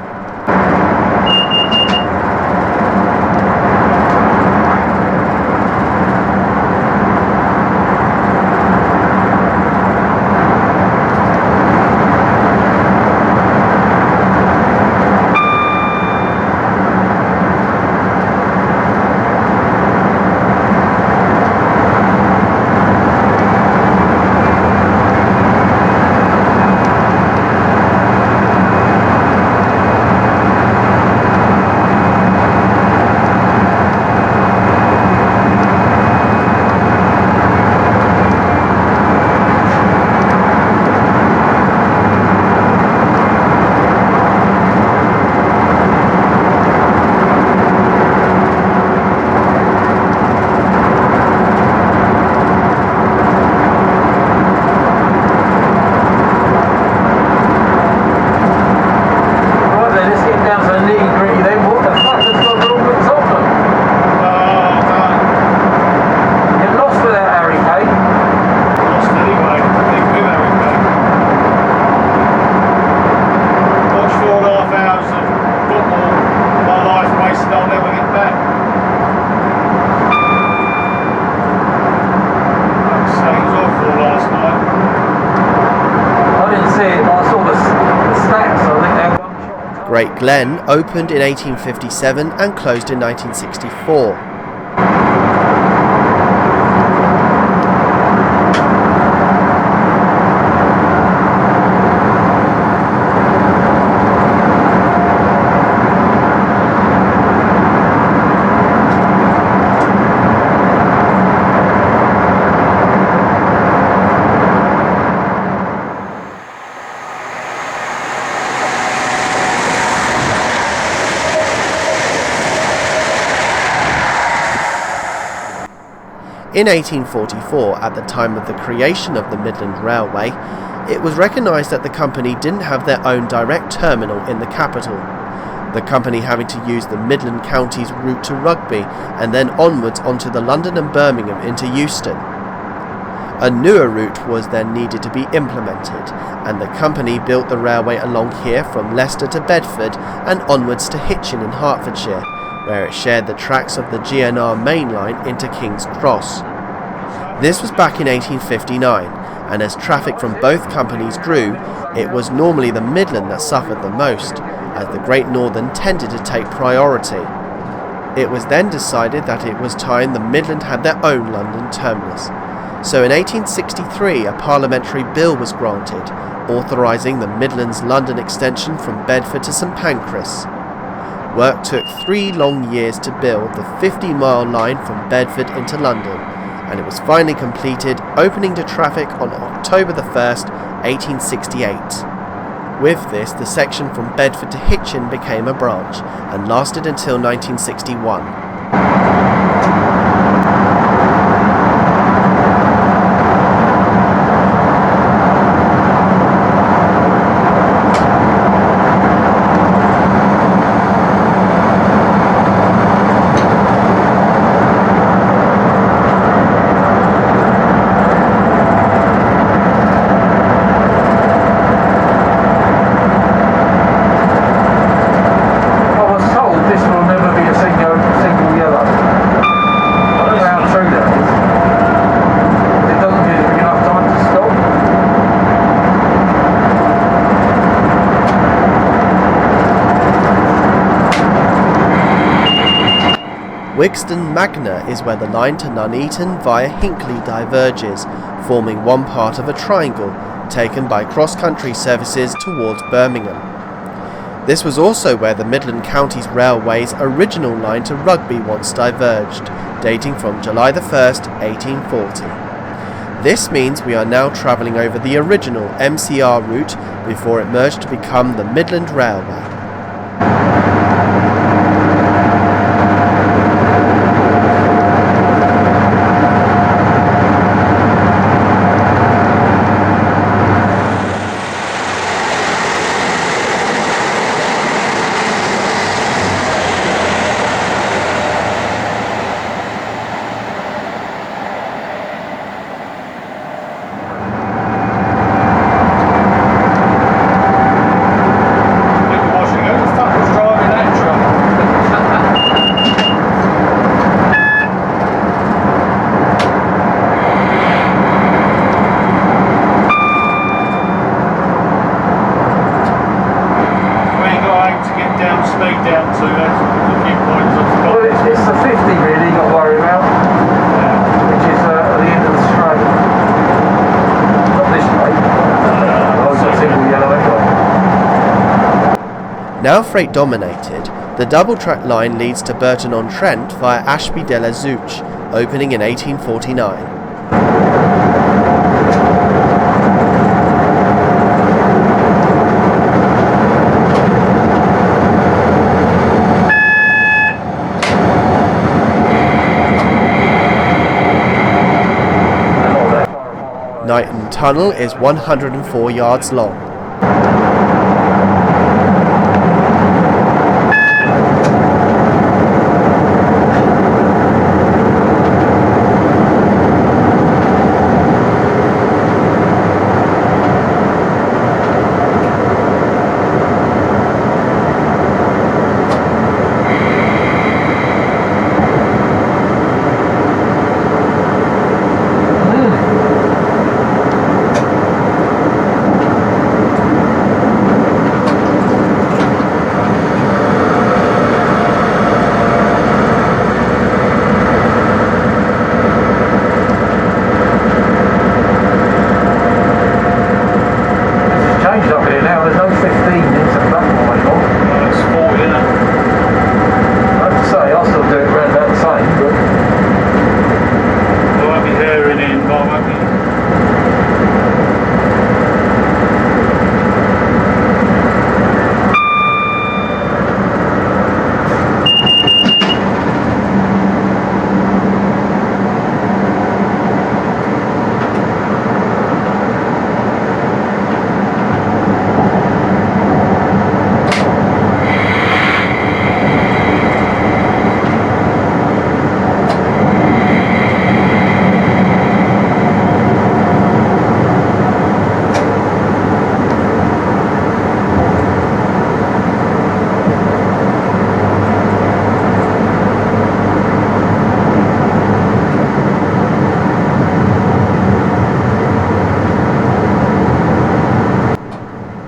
Great Glen opened in 1857 and closed in 1964. In 1844, at the time of the creation of the Midland Railway, it was recognised that the company didn't have their own direct terminal in the capital, the company having to use the Midland County's route to Rugby and then onwards onto the London and Birmingham into Euston. A newer route was then needed to be implemented, and the company built the railway along here from Leicester to Bedford and onwards to Hitchin in Hertfordshire, where it shared the tracks of the GNR Mainline into King's Cross. This was back in 1859, and as traffic from both companies grew, it was normally the Midland that suffered the most, as the Great Northern tended to take priority. It was then decided that it was time the Midland had their own London terminus. So in 1863 a parliamentary bill was granted, authorising the Midland's London extension from Bedford to St Pancras. Work took 3 long years to build the 50-mile line from Bedford into London, and it was finally completed, opening to traffic on October the 1st, 1868. With this, the section from Bedford to Hitchin became a branch, and lasted until 1961. Wigston Magna is where the line to Nuneaton via Hinckley diverges, forming one part of a triangle taken by cross-country services towards Birmingham. This was also where the Midland Counties Railway's original line to Rugby once diverged, dating from July the 1st, 1840. This means we are now travelling over the original MCR route before it merged to become the Midland Railway. Now freight dominated, the double-track line leads to Burton-on-Trent via Ashby-de-la-Zouch, opening in 1849. Knighton Tunnel is 104 yards long.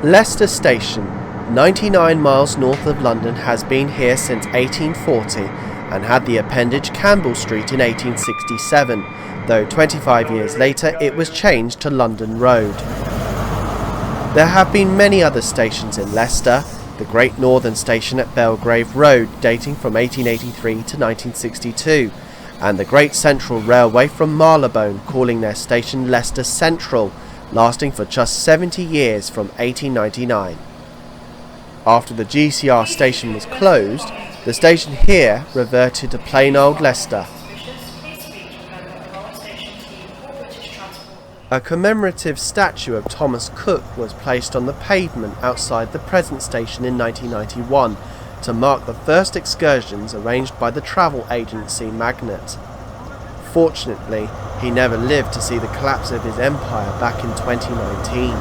Leicester Station, 99 miles north of London, has been here since 1840 and had the appendage Campbell Street in 1867, though 25 years later it was changed to London Road. There have been many other stations in Leicester, the Great Northern Station at Belgrave Road dating from 1883 to 1962, and the Great Central Railway from Marylebone calling their station Leicester Central, lasting for just 70 years from 1899. After the GCR station was closed, the station here reverted to plain old Leicester. A commemorative statue of Thomas Cook was placed on the pavement outside the present station in 1991 to mark the first excursions arranged by the travel agency Magnate. Fortunately, he never lived to see the collapse of his empire back in 2019.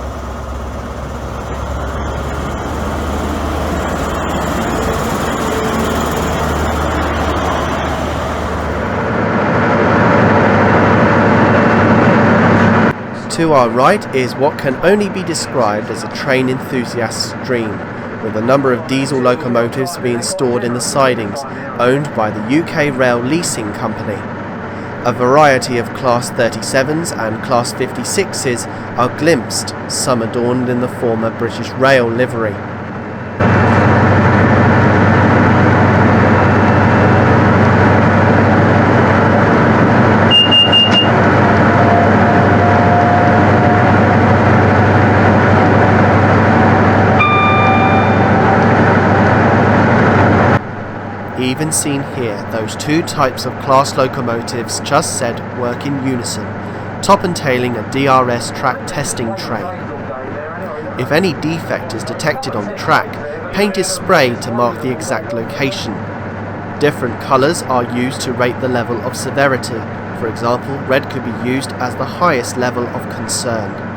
To our right is what can only be described as a train enthusiast's dream, with a number of diesel locomotives being stored in the sidings, owned by the UK Rail Leasing Company. A variety of Class 37s and Class 56s are glimpsed, some adorned in the former British Rail livery. Even seen here, those two types of class locomotives just said work in unison, top and tailing a DRS track testing train. If any defect is detected on the track, paint is sprayed to mark the exact location. Different colours are used to rate the level of severity. For example, red could be used as the highest level of concern.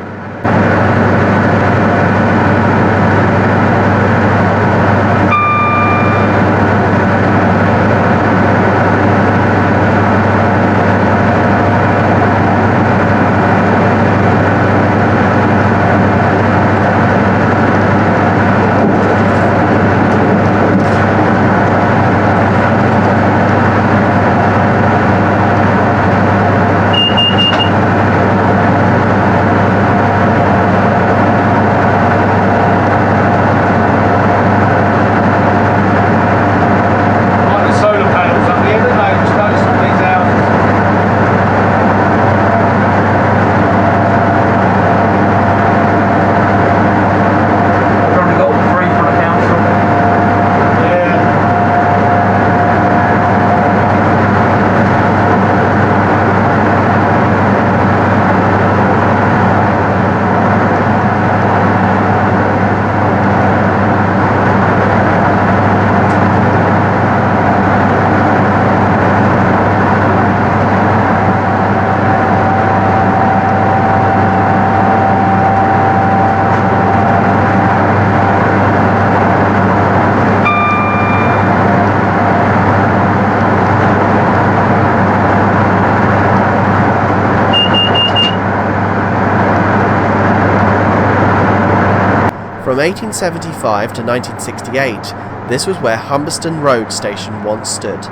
1875 to 1968, this was where Humberston Road Station once stood.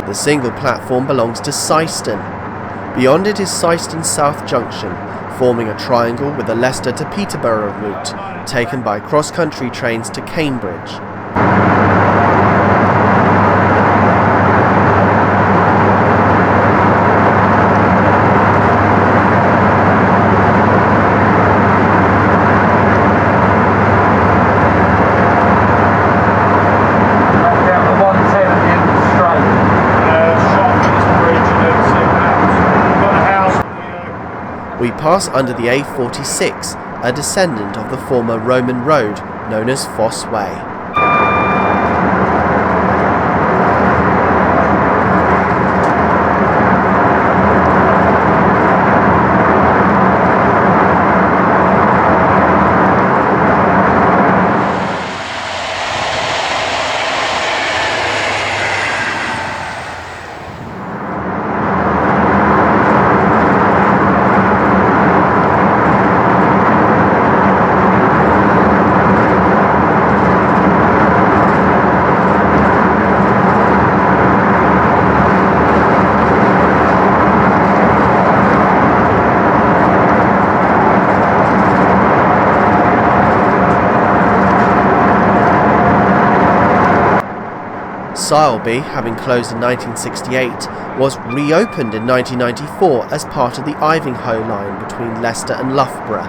The single platform belongs to Syston. Beyond it is Syston South Junction, forming a triangle with the Leicester to Peterborough route, taken by cross-country trains to Cambridge. We pass under the A46, a descendant of the former Roman road known as Fosse Way. Sileby, having closed in 1968, was reopened in 1994 as part of the Ivinghoe line between Leicester and Loughborough.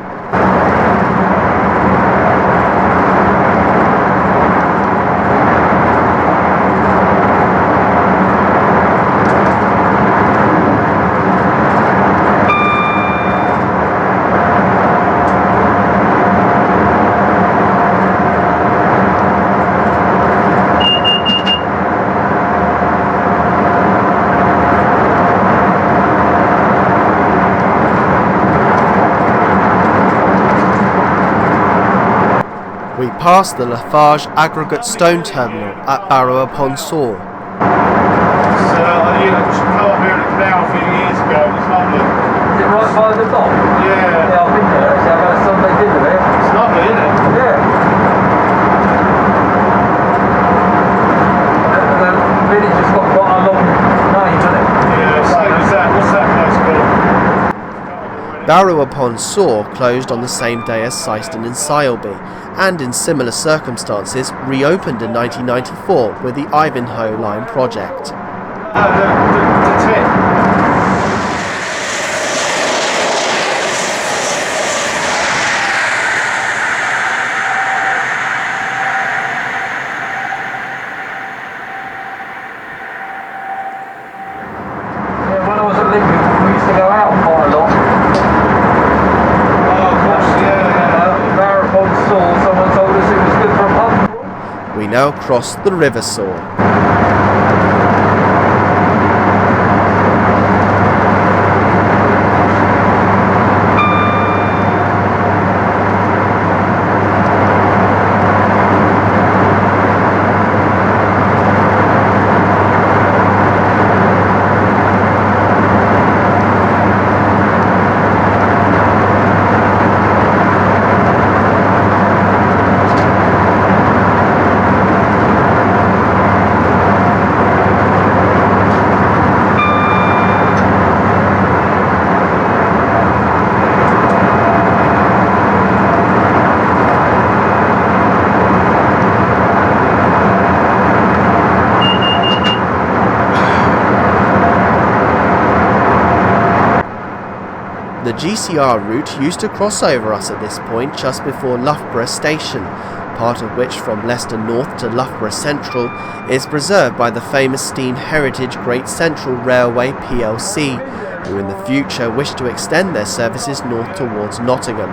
We pass the Lafarge Aggregate Stone Terminal at Barrow-upon-Soar. I used to come up here in the canal a few years ago. It's lovely. Is it right by the dock? Yeah. Yeah, I've been there. Actually, I've had a Sunday dinner there. It's lovely, isn't it? Yeah. The village has got quite a long name, hasn't it? Yeah, same as that. What's that place called? Barrow-upon-Soar closed on the same day as Syston and Sileby, and in similar circumstances reopened in 1994 with the Ivinghoe Line project. The tip. We now cross the River Soar. GCR route used to cross over us at this point just before Loughborough station, part of which from Leicester North to Loughborough Central is preserved by the famous Steam Heritage Great Central Railway plc, who in the future wish to extend their services north towards Nottingham.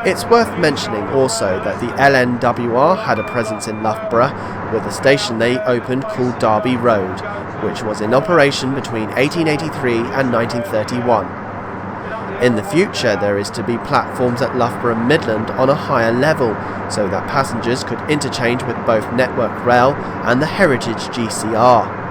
It's worth mentioning also that the LNWR had a presence in Loughborough with a station they opened called Derby Road, which was in operation between 1883 and 1931. In the future there is to be platforms at Loughborough Midland on a higher level, so that passengers could interchange with both Network Rail and the Heritage GCR.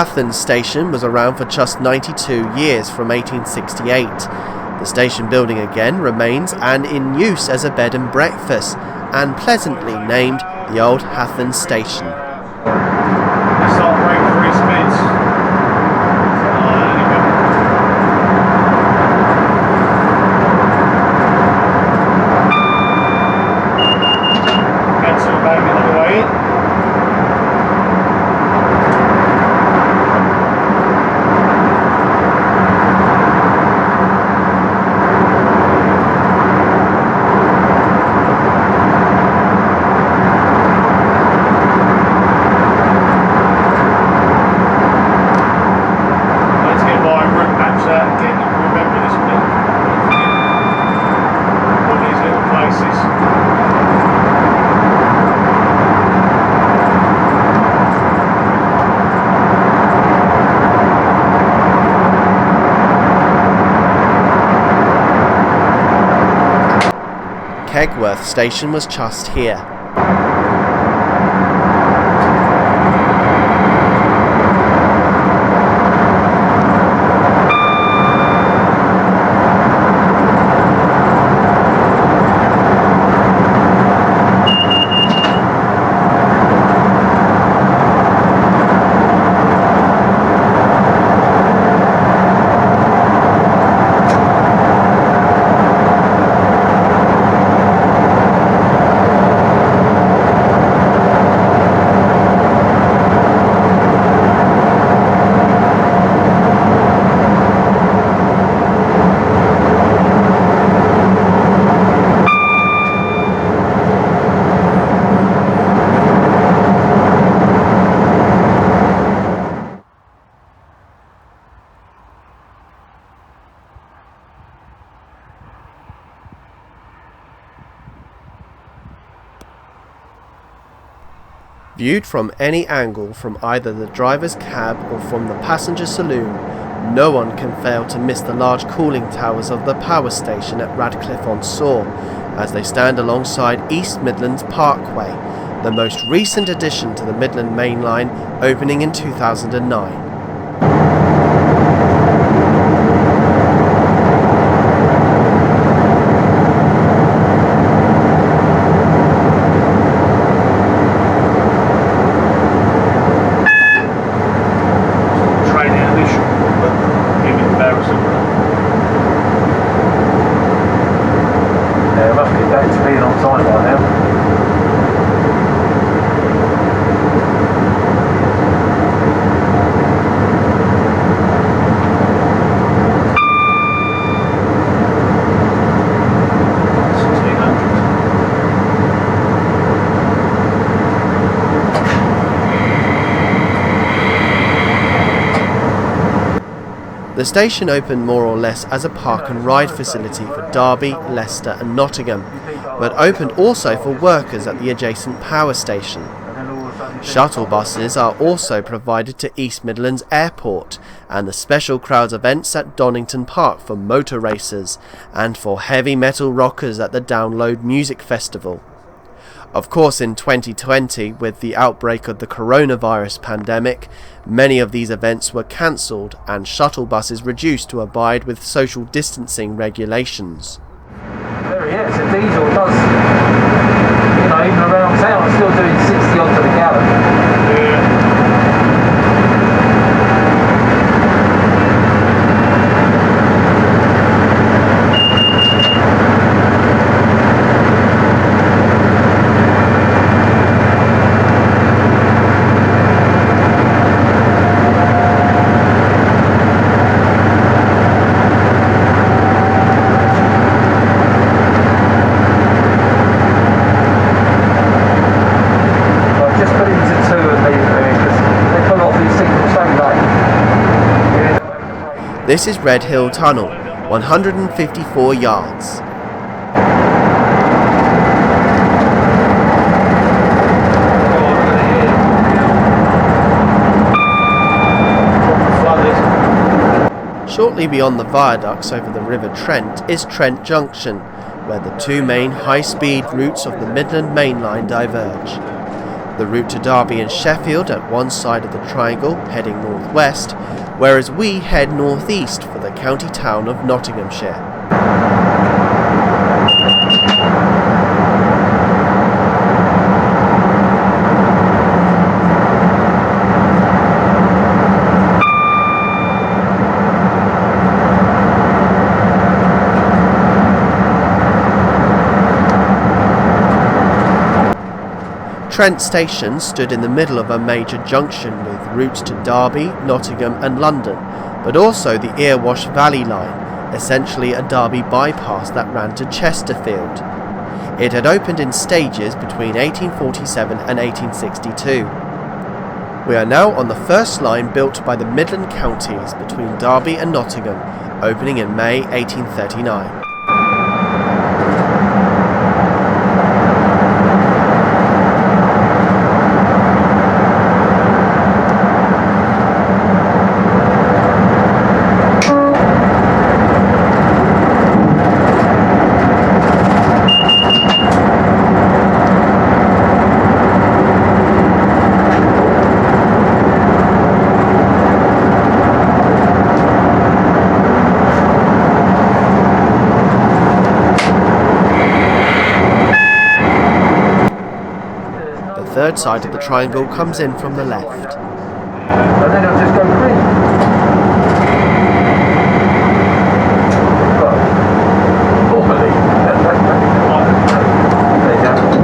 Hathorn Station was around for just 92 years from 1868. The station building again remains and in use as a bed and breakfast, and pleasantly named the Old Hathorn Station. Kegworth Station was just here. Viewed from any angle from either the driver's cab or from the passenger saloon, no one can fail to miss the large cooling towers of the power station at Radcliffe-on-Soar, as they stand alongside East Midlands Parkway, the most recent addition to the Midland Mainline, opening in 2009. The station opened more or less as a park and ride facility for Derby, Leicester and Nottingham, but opened also for workers at the adjacent power station. Shuttle buses are also provided to East Midlands Airport and the special crowds events at Donington Park for motor racers and for heavy metal rockers at the Download Music Festival. Of course, in 2020, with the outbreak of the coronavirus pandemic, many of these events were cancelled and shuttle buses reduced to abide with social distancing regulations. There he is, a diesel does, even around town, it's still doing 60 odd to the gallon. Yeah. This is Red Hill Tunnel, 154 yards. Shortly beyond the viaducts over the River Trent is Trent Junction, where the two main high-speed routes of the Midland Mainline diverge. The route to Derby and Sheffield at one side of the triangle heading northwest, whereas we head northeast for the county town of Nottinghamshire. Trent Station stood in the middle of a major junction with routes to Derby, Nottingham and London, but also the Erewash Valley Line, essentially a Derby bypass that ran to Chesterfield. It had opened in stages between 1847 and 1862. We are now on the first line built by the Midland counties between Derby and Nottingham, opening in May 1839. The third side of the triangle comes in from the left. And then it'll just go green. Well, normally. There you go.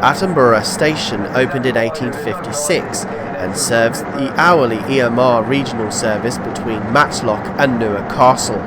Attenborough Station opened in 1856 and serves the hourly EMR regional service between Matlock and Newark Castle.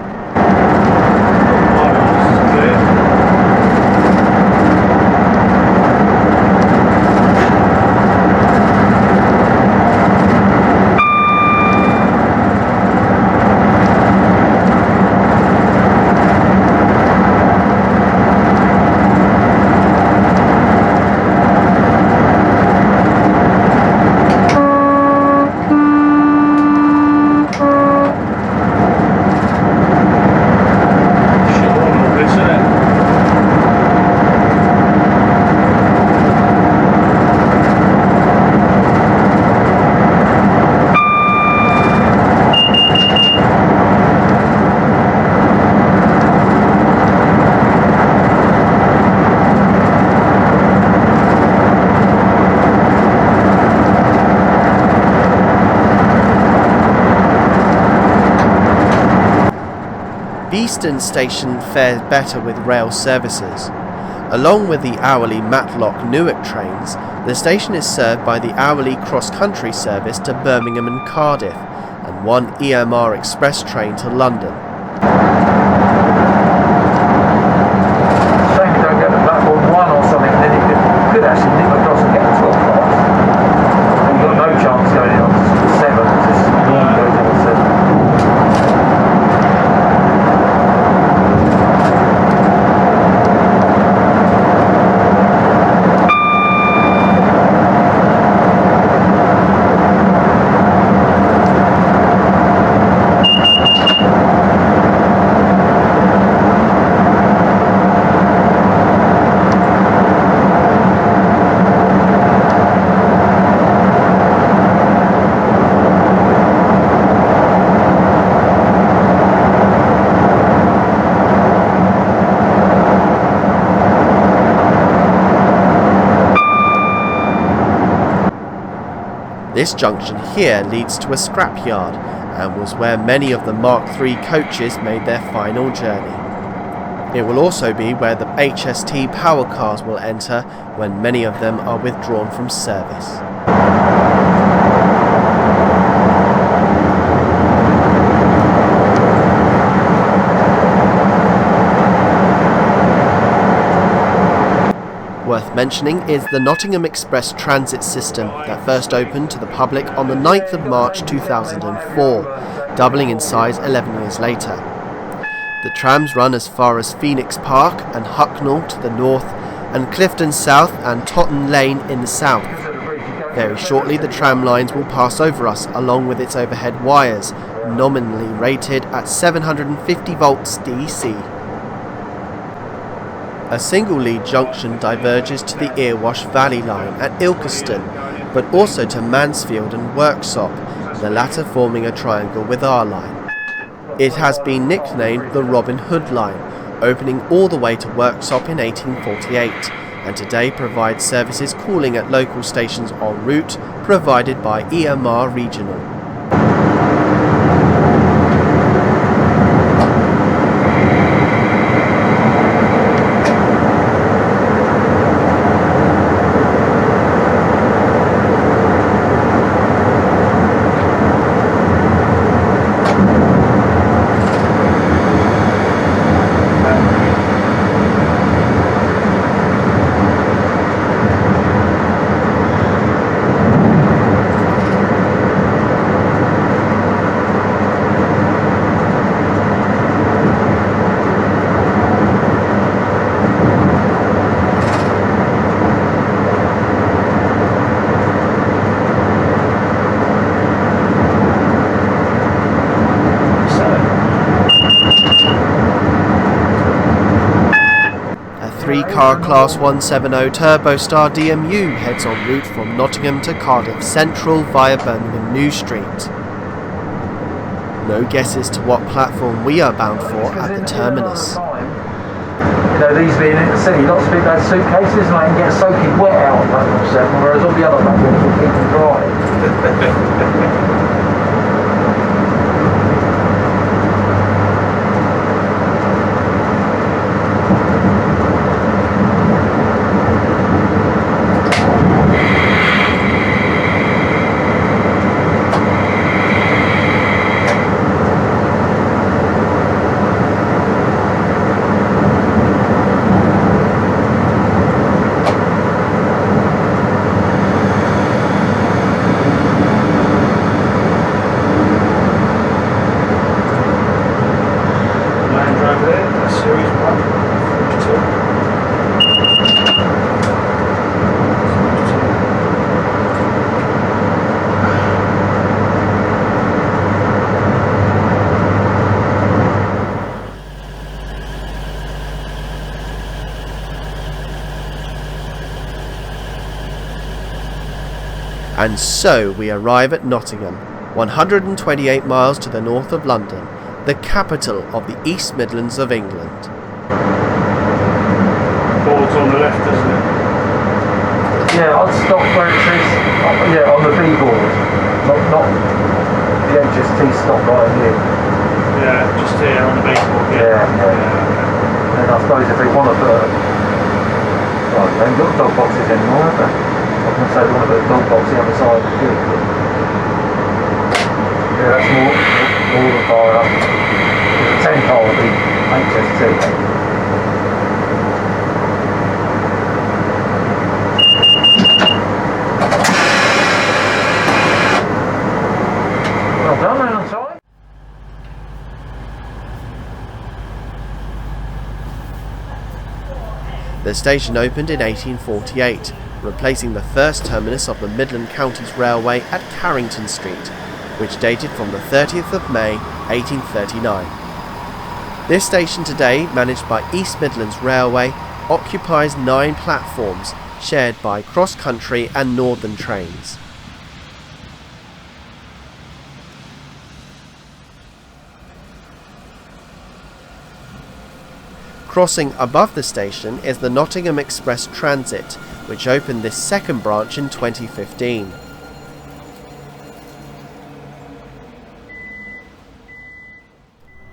Euston Station fares better with rail services. Along with the hourly Matlock-Newark trains, the station is served by the hourly cross-country service to Birmingham and Cardiff, and one EMR express train to London. Shame you don't get to platform 1 or something, then you could actually nip across and get the 12 cars. You've got no chance going on to 7, because normally goes on to 7. This junction here leads to a scrapyard and was where many of the Mark III coaches made their final journey. It will also be where the HST power cars will enter when many of them are withdrawn from service. Worth mentioning is the Nottingham Express transit system that first opened to the public on the 9th of March 2004, doubling in size 11 years later. The trams run as far as Phoenix Park and Hucknall to the north, and Clifton South and Totten Lane in the south. Very shortly the tram lines will pass over us along with its overhead wires, nominally rated at 750 volts DC. A single lead junction diverges to the Erewash Valley line at Ilkeston, but also to Mansfield and Worksop, the latter forming a triangle with our line. It has been nicknamed the Robin Hood line, opening all the way to Worksop in 1848, and today provides services calling at local stations en route, provided by EMR Regional. Three-car Class 170 Turbostar DMU heads en route from Nottingham to Cardiff Central via Birmingham New Street. No guesses to what platform we are bound for at the terminus. You know, these being in the city, lots of people have suitcases and they can get soaking wet out on platform 7, whereas all the other platforms will keep them dry. And so we arrive at Nottingham, 128 miles to the north of London, the capital of the East Midlands of England. Board's on the left, isn't it? Yeah, I'd stop where it says, on the B board, not the HST stop right here. Yeah, just here on the baseboard. Yeah. And I suppose if they want to put well, they haven't got dog boxes anymore, have they? I was going to say they want to put a dog box the other side of the gig. Yeah, that's more than far enough. The 10 car will be HST. Well done, man, I'm sorry. The station opened in 1848, replacing the first terminus of the Midland Counties Railway at Carrington Street, which dated from the 30th of May 1839. This station today, managed by East Midlands Railway, occupies 9 platforms shared by cross-country and northern trains. Crossing above the station is the Nottingham Express Transit, which opened this second branch in 2015.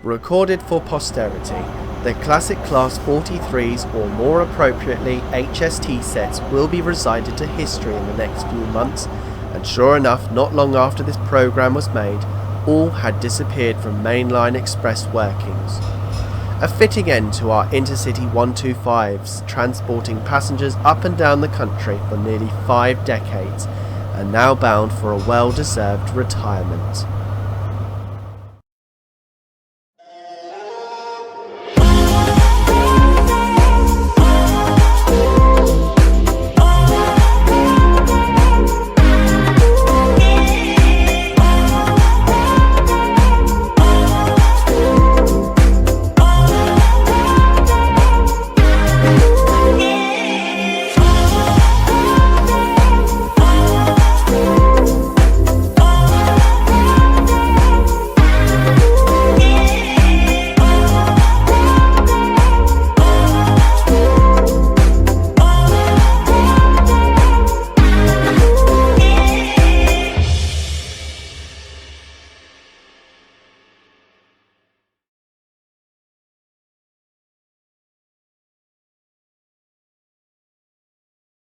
Recorded for posterity, the classic Class 43s, or more appropriately HST sets, will be recited to history in the next few months, and sure enough, not long after this programme was made, all had disappeared from mainline express workings. A fitting end to our intercity 125s, transporting passengers up and down the country for nearly 5 decades, and now bound for a well-deserved retirement.